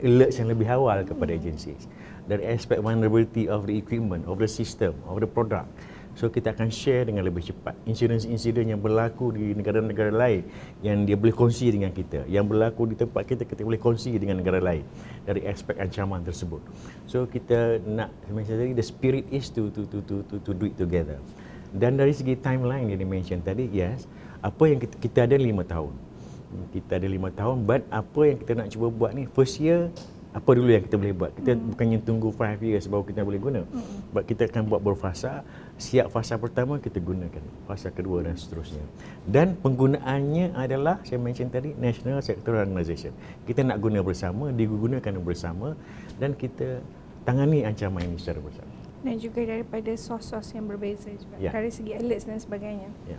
alerts yang lebih awal kepada agencies. Dari aspek vulnerability of the equipment, of the system, of the product. So kita akan share dengan lebih cepat insiden-insiden yang berlaku di negara-negara lain yang dia boleh kongsi dengan kita. Yang berlaku di tempat kita, kita boleh kongsi dengan negara lain dari aspek ancaman tersebut. So kita nak, macam tadi, the spirit is to do it together. Dan dari segi timeline yang di-mention tadi, yes, apa yang kita ada 5 tahun. Kita ada 5 tahun, but apa yang kita nak cuba buat ni, first year, apa dulu yang kita boleh buat. Kita bukannya tunggu 5 years baru kita boleh guna. But kita akan buat berfasa, siap fasa pertama kita gunakan, fasa kedua dan seterusnya. Dan penggunaannya adalah, saya mention tadi, National Sectoral Organisation. Kita nak guna bersama, digunakan bersama dan kita tangani ancaman ini secara bersama. Dan juga daripada sos-sos yang berbeza juga, dari segi alerts dan sebagainya. Ya.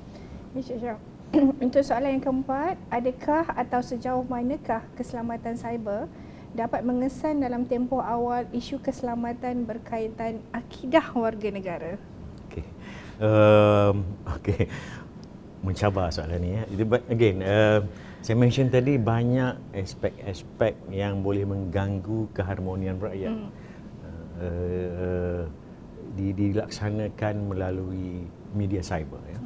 Untuk soalan yang keempat, adakah atau sejauh manakah keselamatan cyber dapat mengesan dalam tempoh awal isu keselamatan berkaitan akidah warga negara? Okey. Mencabar soalan ni ya. Again, saya mention tadi banyak aspek-aspek yang boleh mengganggu keharmonian rakyat. Dilaksanakan melalui media cyber ya.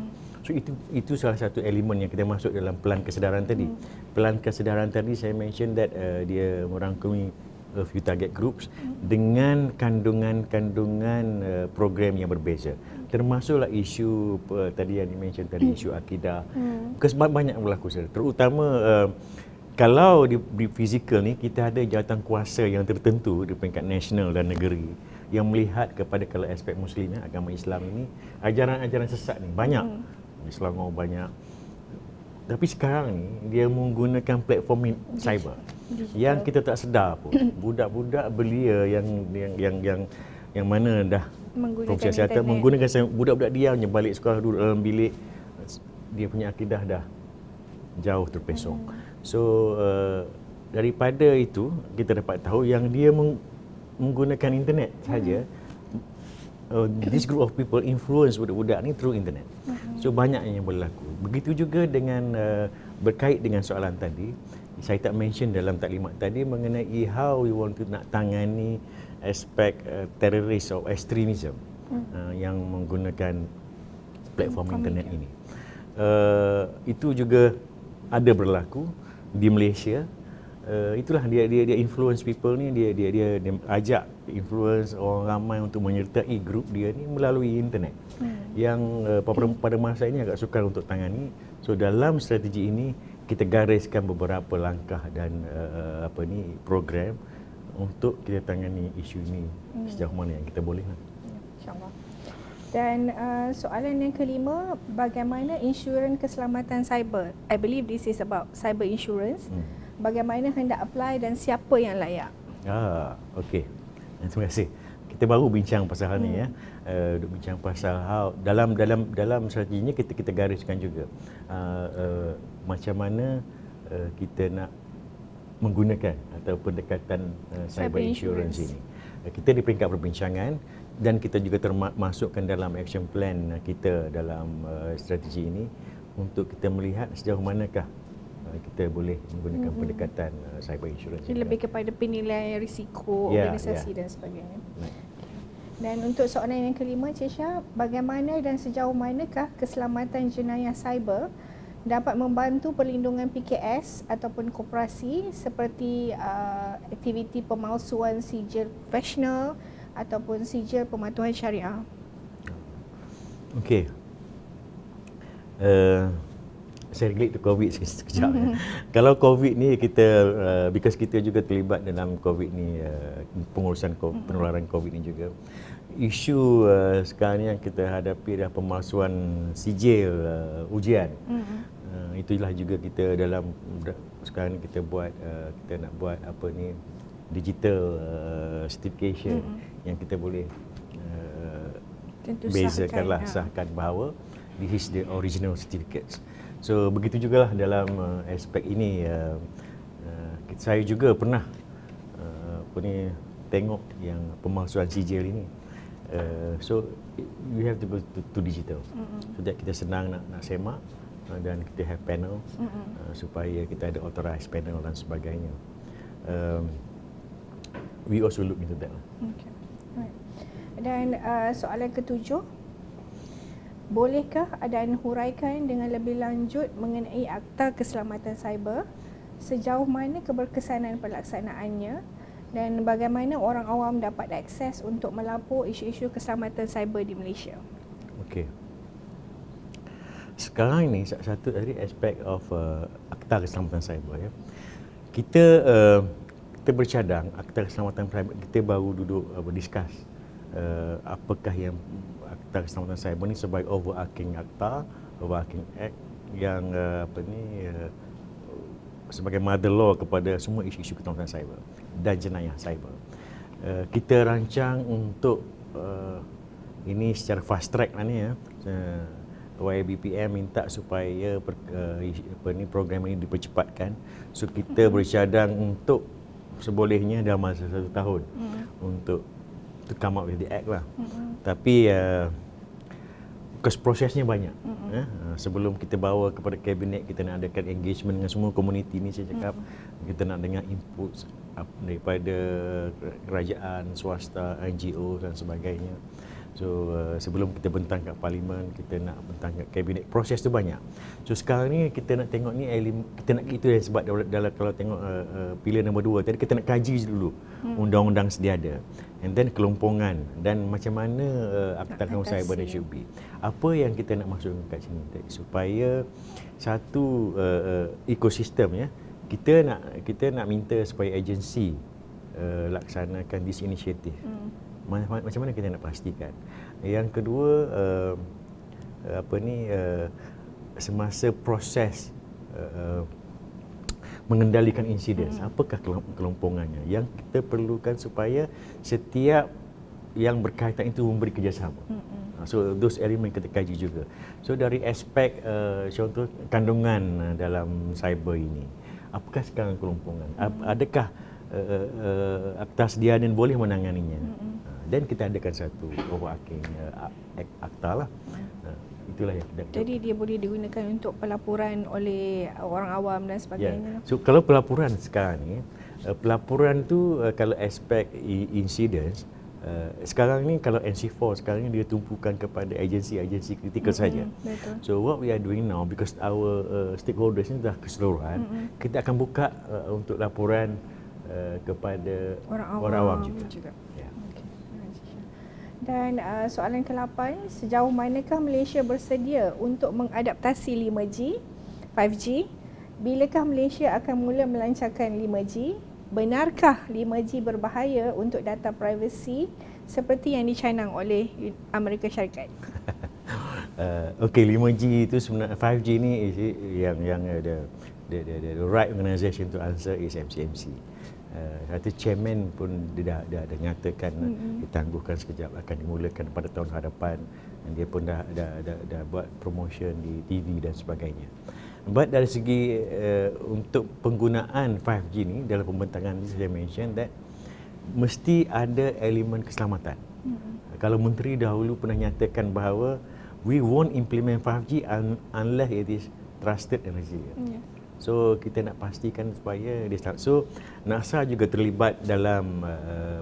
So itu salah satu elemen yang kita masuk dalam pelan kesedaran tadi. Pelan kesedaran tadi saya mention that dia merangkumi a few target groups dengan kandungan-kandungan program yang berbeza. Termasuklah isu tadi yang di-mention tadi, isu akidah. Because banyak yang berlaku sir. Terutama kalau di fizikal ni kita ada jawatan kuasa yang tertentu di peringkat nasional dan negeri yang melihat kepada kalau aspek Muslim ya, agama Islam ini ajaran-ajaran sesat ni banyak. Di Selangor banyak. Tapi sekarang ni dia menggunakan platform cyber yang kita tak sedar pun. Budak-budak belia yang mana dah Profesor Siatat menggunakan budak-budak dia hanya balik sekolah duduk dalam bilik, dia punya akidah dah jauh terpesong. So daripada itu kita dapat tahu yang dia menggunakan internet saja. This group of people influence budak-budak ni through internet. So banyak yang berlaku. Begitu juga dengan berkait dengan soalan tadi, saya tak mention dalam taklimat tadi mengenai how we want to nak tangani aspek teroris atau ekstremism yang menggunakan platform internet ini. Itu juga ada berlaku di Malaysia. Itulah dia influence people ni, dia ajak influence orang ramai untuk menyertai grup dia ni melalui internet. Yang pada masa ini agak sukar untuk tangani. So dalam strategi ini kita gariskan beberapa langkah dan program untuk kita tangani isu ini sejauh mana yang kita boleh. InsyaAllah. Dan soalan yang kelima, bagaimana insurans keselamatan cyber? I believe this is about cyber insurance. Bagaimana hendak apply dan siapa yang layak? Okey. Terima kasih. Kita baru bincang pasal hal ni ya. Bincang pasal how dalam strateginya kita gariskan juga macam mana kita nak menggunakan atau pendekatan cyber insurance ini. Kita di peringkat perbincangan dan kita juga termasukkan dalam action plan kita dalam strategi ini untuk kita melihat sejauh manakah kita boleh menggunakan pendekatan cyber insurance. Jadi lebih kepada penilaian risiko organisasi dan sebagainya. Dan untuk soalan yang kelima, Cesha, bagaimana dan sejauh manakah keselamatan jenayah cyber dapat membantu perlindungan PKS ataupun koperasi seperti aktiviti pemalsuan sijil profesional ataupun sijil pematuhan syariah? Okey. Saya relate to COVID sekejap. Kalau COVID ni kita, because kita juga terlibat dalam COVID ni, pengurusan penularan COVID ni juga. Isu sekarang ni yang kita hadapi adalah pemalsuan sijil ujian. Itulah juga kita dalam sekarang ni kita nak buat digital certification yang kita boleh Tentu bezakanlah, sahkan bahawa this is the original certificates. So begitu jugalah dalam aspek ini, saya juga pernah tengok yang pemalsuan sijil ini. So we have to go to digital, so that kita senang nak semak, dan kita have panel, supaya kita ada authorized panel dan sebagainya. We also look into that. Okay. Right. Dan soalan ketujuh, bolehkah Adaan huraikan dengan lebih lanjut mengenai Akta Keselamatan Cyber, sejauh mana keberkesanan pelaksanaannya dan bagaimana orang awam dapat akses untuk melapor isu-isu keselamatan cyber di Malaysia? Okey. Sekarang ini satu dari aspek of Akta Keselamatan Cyber, ya. Kita bercadang Akta Keselamatan Cyber, kita baru duduk discuss apakah yang Akta Keselamatan Cyber ni sebagai overarching akta, overarching act yang sebagai mother law kepada semua isu-isu keselamatan cyber dan jenayah cyber. Kita rancang untuk ini secara fast track lah ni, ya. YBPM minta supaya program ini dipercepatkan. So kita bercadang untuk sebolehnya dalam masa 1 tahun untuk to come up with the act lah. Tapi prosesnya banyak. Sebelum kita bawa kepada kabinet, kita nak adakan engagement dengan semua komuniti ni, saya cakap. Kita nak dengar input daripada kerajaan, swasta, NGO dan sebagainya. So sebelum kita bentang kat parlimen, kita nak bentang kat kabinet, proses tu banyak. So sekarang ni kita nak tengok ni, kita nak itu yang sebab dalam kalau tengok pilihan nombor 2 tadi, kita nak kaji dulu undang-undang sedia ada, and then kelompongan dan macam mana Akta Keselamatan Cyber should be. Apa yang kita nak masukkan kat sini supaya satu ekosistem, ya. Kita nak minta supaya agensi laksanakan this initiative. Macam mana kita nak pastikan? Yang kedua, semasa proses mengendalikan insiden, apakah kelompongannya yang kita perlukan supaya setiap yang berkaitan itu memberi kerjasama. So those element kita kaji juga. So dari aspek contoh kandungan dalam cyber ini, apakah sekarang kelompongan? Adakah akta sediaan boleh menanganinya? Dan kita adakan satu overarching akta lah. Itulah yang kita. Jadi dia boleh digunakan untuk pelaporan oleh orang awam dan sebagainya. So kalau pelaporan sekarang ni, pelaporan tu kalau aspek incidents, sekarang ni kalau NC4 sekarang ni dia tumpukan kepada agensi-agensi kritikal saja. Betul. So what we are doing now, because our stakeholders ni dah keseluruhan, kita akan buka untuk laporan kepada orang awam juga. Yeah. Dan soalan ke-8, sejauh manakah Malaysia bersedia untuk mengadaptasi 5G, 5G? Bilakah Malaysia akan mula melancarkan 5G? Benarkah 5G berbahaya untuk data privasi seperti yang dicanang oleh Amerika Syarikat? Okey, 5G itu sebenarnya 5G ni yang the right organisation to answer is MCMC. Satu chairman pun dia dah nyatakan ditangguhkan sekejap, akan dimulakan pada tahun hadapan, dan dia pun dah buat promotion di TV dan sebagainya. But dari segi untuk penggunaan 5G ni dalam pembentangan ni, saya mention that mesti ada elemen keselamatan. Kalau menteri dahulu pernah nyatakan bahawa we won't implement 5G unless it is trusted and resilient. So kita nak pastikan supaya dia start. So NASA juga terlibat dalam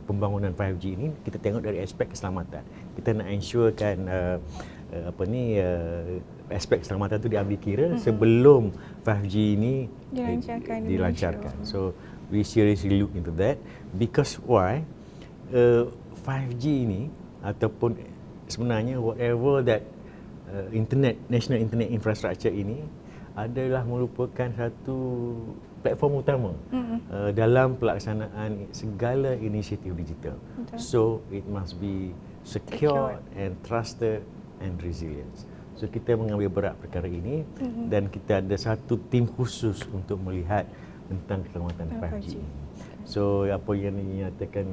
pembangunan 5G ini. Kita tengok dari aspek keselamatan. Kita nak ensurekan aspek keselamatan itu diambil kira sebelum 5G ini dilancarkan. So we seriously look into that, because why? 5G ini ataupun sebenarnya whatever that national internet infrastructure ini adalah merupakan satu platform utama dalam pelaksanaan segala inisiatif digital. Betul. So it must be secure and trusted and resilient. So kita mengambil berat perkara ini dan kita ada satu tim khusus untuk melihat tentang keselamatan 5G. So apa yang dinyatakan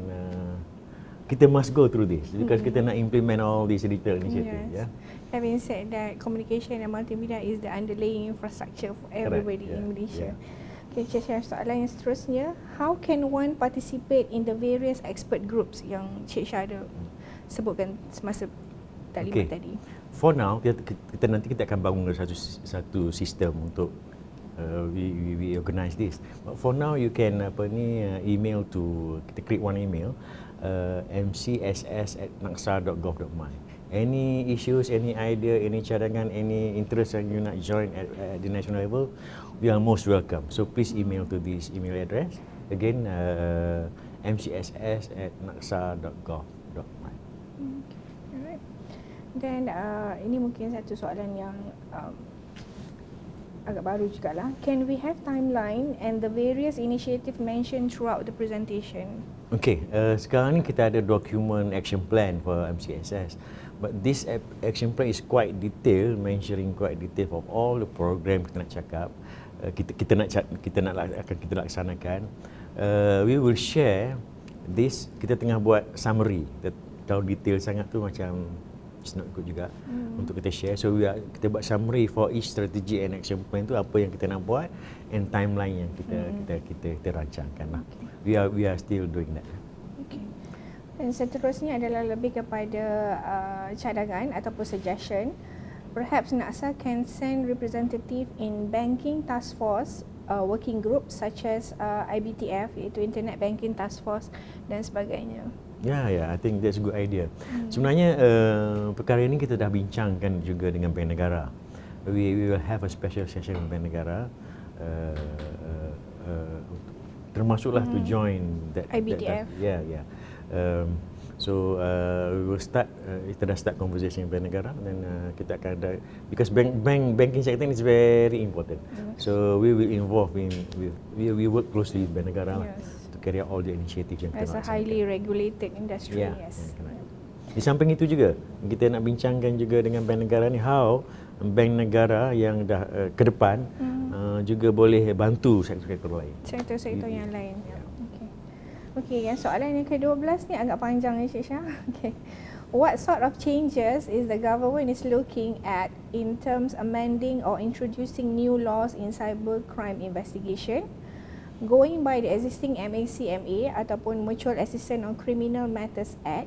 kita must go through this because kita nak implement all these digital initiatives. Yes. Having said that, communication and multimedia is the underlying infrastructure for everybody in Malaysia. Okay, Cik Syah, soalan yang seterusnya, how can one participate in the various expert groups yang Cik Syah ada sebutkan semasa taklimat tadi? For now, kita akan bangun satu sistem untuk we organize this. But for now, you can email to, kita create one email, mcss@naksar.gov.my. Any issues, any idea, any cadangan, any interest yang you nak join at the national level, we are most welcome. So please email to this email address. Again, mcss@naksar.gov.my. Alright. Dan ini mungkin satu soalan yang agak baru jugalah. Can we have timeline and the various initiative mentioned throughout the presentation? Okay, sekarang ni kita ada document action plan for MCSS. But this action plan is quite detailed, mentioning quite detail of all the program kita nak cakap, kita laksanakan. We will share this. Kita tengah buat summary. Kalau detail sangat tu macam it's not good juga untuk kita share. So kita buat summary for each strategy and action plan tu, apa yang kita nak buat and timeline yang kita rancangkan lah. We are still doing that. Okay. Dan seterusnya adalah lebih kepada cadangan ataupun suggestion. Perhaps NAKSA can send representative in banking task force working group such as IBTF, iaitu Internet Banking Task Force dan sebagainya. Yeah, I think that's a good idea. Sebenarnya perkara ini kita dah bincangkan juga dengan Bank Negara. We will have a special session with Bank Negara, termasuklah to join that IBTF. So we will start. Kita dah start conversation dengan Bank Negara dan kita akan ada, because banking sector is very important. So we will involve we work closely with Bank Negara lah, to carry out all the initiatives yang kita as a highly regulated industry. Yes. Di samping itu juga kita nak bincangkan juga dengan Bank Negara ni, how Bank Negara yang dah ke depan juga boleh bantu sektor-sektor lain. Sektor-sektor yang lain. Okey, yang soalan yang ke-12 ni agak panjang ya Cik Syah. Okay. What sort of changes is the government is looking at in terms amending or introducing new laws in cybercrime investigation? Going by the existing MACMA ataupun Mutual Assistance on Criminal Matters Act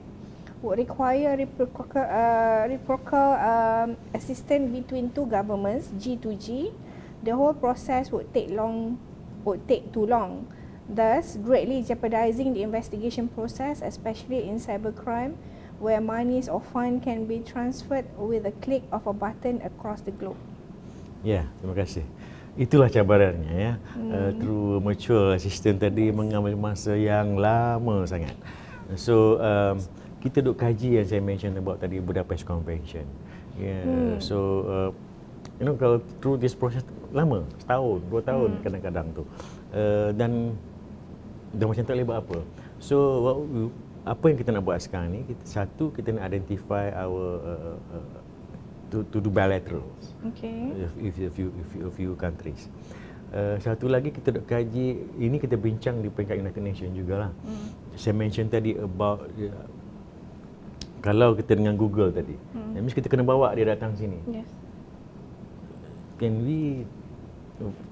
would require reciprocal assistance between two governments, G2G. The whole process would take too long, thus greatly jeopardizing the investigation process, especially in cybercrime, where monies or fund can be transferred with a click of a button across the globe. Ya, terima kasih. Itulah cabarannya ya. Through mutual assistance tadi mengambil masa yang lama sangat. So kita duk kaji yang saya mention about tadi, Budapest Convention. So kalau through this process lama, setahun, 2 tahun kadang-kadang tu. Dan dah macam tak boleh buat apa. So apa yang kita nak buat sekarang ni, kita nak identify our to do bilaterals. Okay. If a few countries. Satu lagi kita nak kaji, ini kita bincang di peringkat United Nations jugalah. Saya mention tadi about kalau kita dengan Google tadi, that means kita kena bawa dia datang sini. Yes. Can we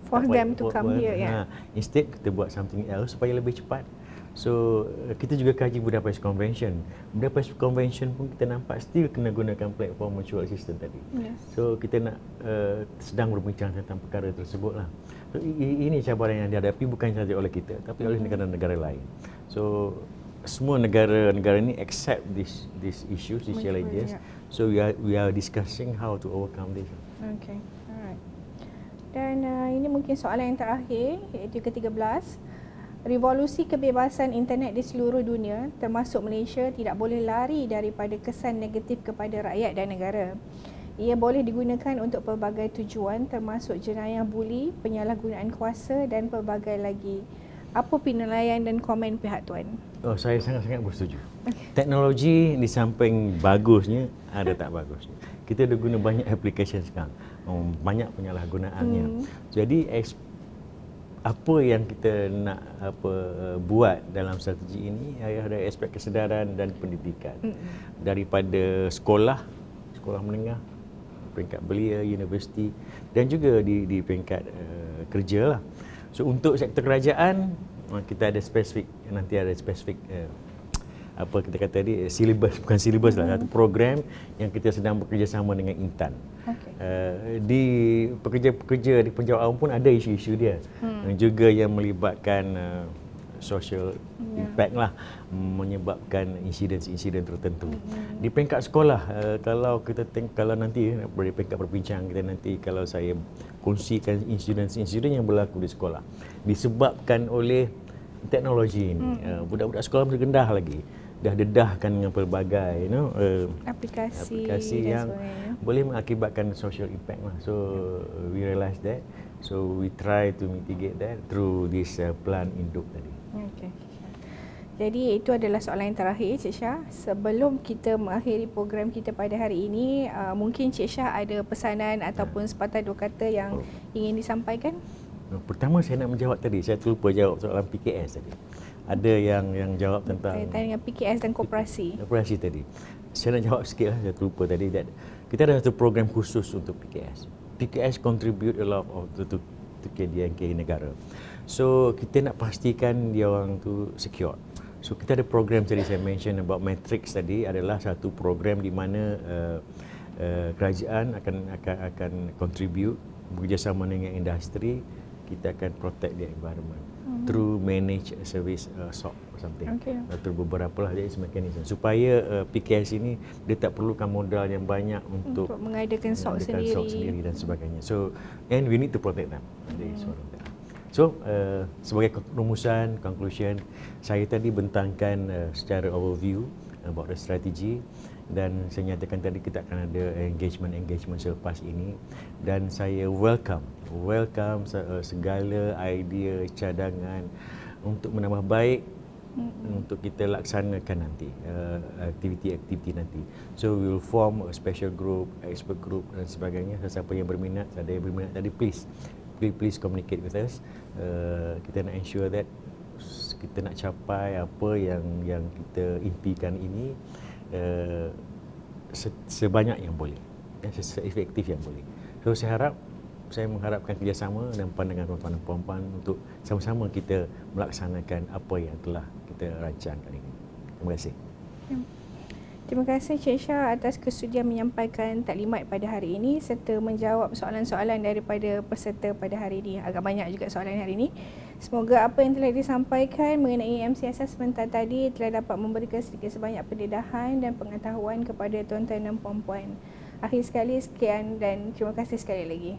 for them to come here, instead kita buat something else supaya lebih cepat. So kita juga kaji Budapest Convention. Budapest Convention pun kita nampak still kena gunakan platform mutual assistance tadi. Yes. So kita nak sedang berbincang tentang perkara tersebut lah. So ini cabaran yang dihadapi bukan sahaja oleh kita, tapi oleh negara-negara lain. So semua negara-negara ini accept these issues, these challenges. So we are discussing how to overcome this. Okay. Dan ini mungkin soalan yang terakhir, iaitu ke-13. Revolusi kebebasan internet di seluruh dunia, termasuk Malaysia, tidak boleh lari daripada kesan negatif kepada rakyat dan negara. Ia boleh digunakan untuk pelbagai tujuan, termasuk jenayah buli, penyalahgunaan kuasa dan pelbagai lagi. Apa penilaian dan komen pihak tuan? Oh, saya sangat-sangat bersetuju. Teknologi di samping bagusnya, ada tak bagusnya. Kita dah guna banyak application sekarang. Banyak penyalahgunaannya. Jadi apa yang kita nak buat dalam strategi ini ada aspek kesedaran dan pendidikan. Daripada sekolah menengah, peringkat belia, universiti dan juga di peringkat kerja lah. So untuk sektor kerajaan kita ada spesifik, nanti ada spesifik apa kita kata tadi silibus, bukan silibus lah, satu program yang kita sedang bekerjasama dengan Intan. Di pekerja-pekerja di penjawat awam pun ada isu-isu dia yang juga yang melibatkan social impact lah, menyebabkan insiden-insiden tertentu. Di peringkat sekolah, kalau kita kalau nanti dari peringkat berbincang kita nanti, kalau saya kongsikan insiden-insiden yang berlaku di sekolah disebabkan oleh teknologi ini. Budak-budak sekolah masih rendah lagi, dah dedahkan dengan pelbagai aplikasi yang boleh mengakibatkan social impact lah. So we realise that, so we try to mitigate that through this plan induk tadi. Okay. Jadi itu adalah soalan yang terakhir, Cik Syah. Sebelum kita mengakhiri program kita pada hari ini, mungkin Cik Syah ada pesanan ataupun sepatah dua kata yang ingin disampaikan? Pertama saya nak menjawab tadi, saya terlupa jawab soalan PKS tadi. Ada yang jawab tentang kaitan dengan PKS dan koperasi. Koperasi tadi. Saya nak jawab sikit lah, saya terlupa tadi. Kita ada satu program khusus untuk PKS. PKS contribute a lot to KDNK negara. So kita nak pastikan dia orang tu secure. So kita ada program tadi saya mention about matrix tadi, adalah satu program di mana kerajaan akan contribute bekerjasama dengan industri. Kita akan protect the environment through manage service SOC or something. Through beberapa lah jenis mekanisme supaya PKS ini dia tak perlukan modal yang banyak untuk mengadakan SOC sendiri dan sebagainya. So and we need to protect them. So sebagai rumusan, conclusion, saya tadi bentangkan secara overview about the strategy, dan saya nyatakan tadi kita akan ada engagement selepas ini, dan saya welcome segala idea, cadangan untuk menambah baik untuk kita laksanakan nanti aktiviti nanti. So we will form a special group, expert group dan sebagainya. Siapa yang berminat, ada yang berminat tadi, please communicate with us. Kita nak ensure that kita nak capai apa yang kita impikan ini sebanyak yang boleh, seefektif yang boleh. So saya mengharapkan kerjasama dan pandangan tuan-tuan dan puan-puan untuk sama-sama kita melaksanakan apa yang telah kita rancangkan ini. Terima kasih. Terima kasih Cik Syah atas kesudian menyampaikan taklimat pada hari ini serta menjawab soalan-soalan daripada peserta pada hari ini. Agak banyak juga soalan hari ini. Semoga apa yang telah disampaikan mengenai MCSS sebentar tadi telah dapat memberikan sedikit sebanyak pendedahan dan pengetahuan kepada tuan-tuan dan puan-puan. Akhir sekali, sekian dan terima kasih sekali lagi.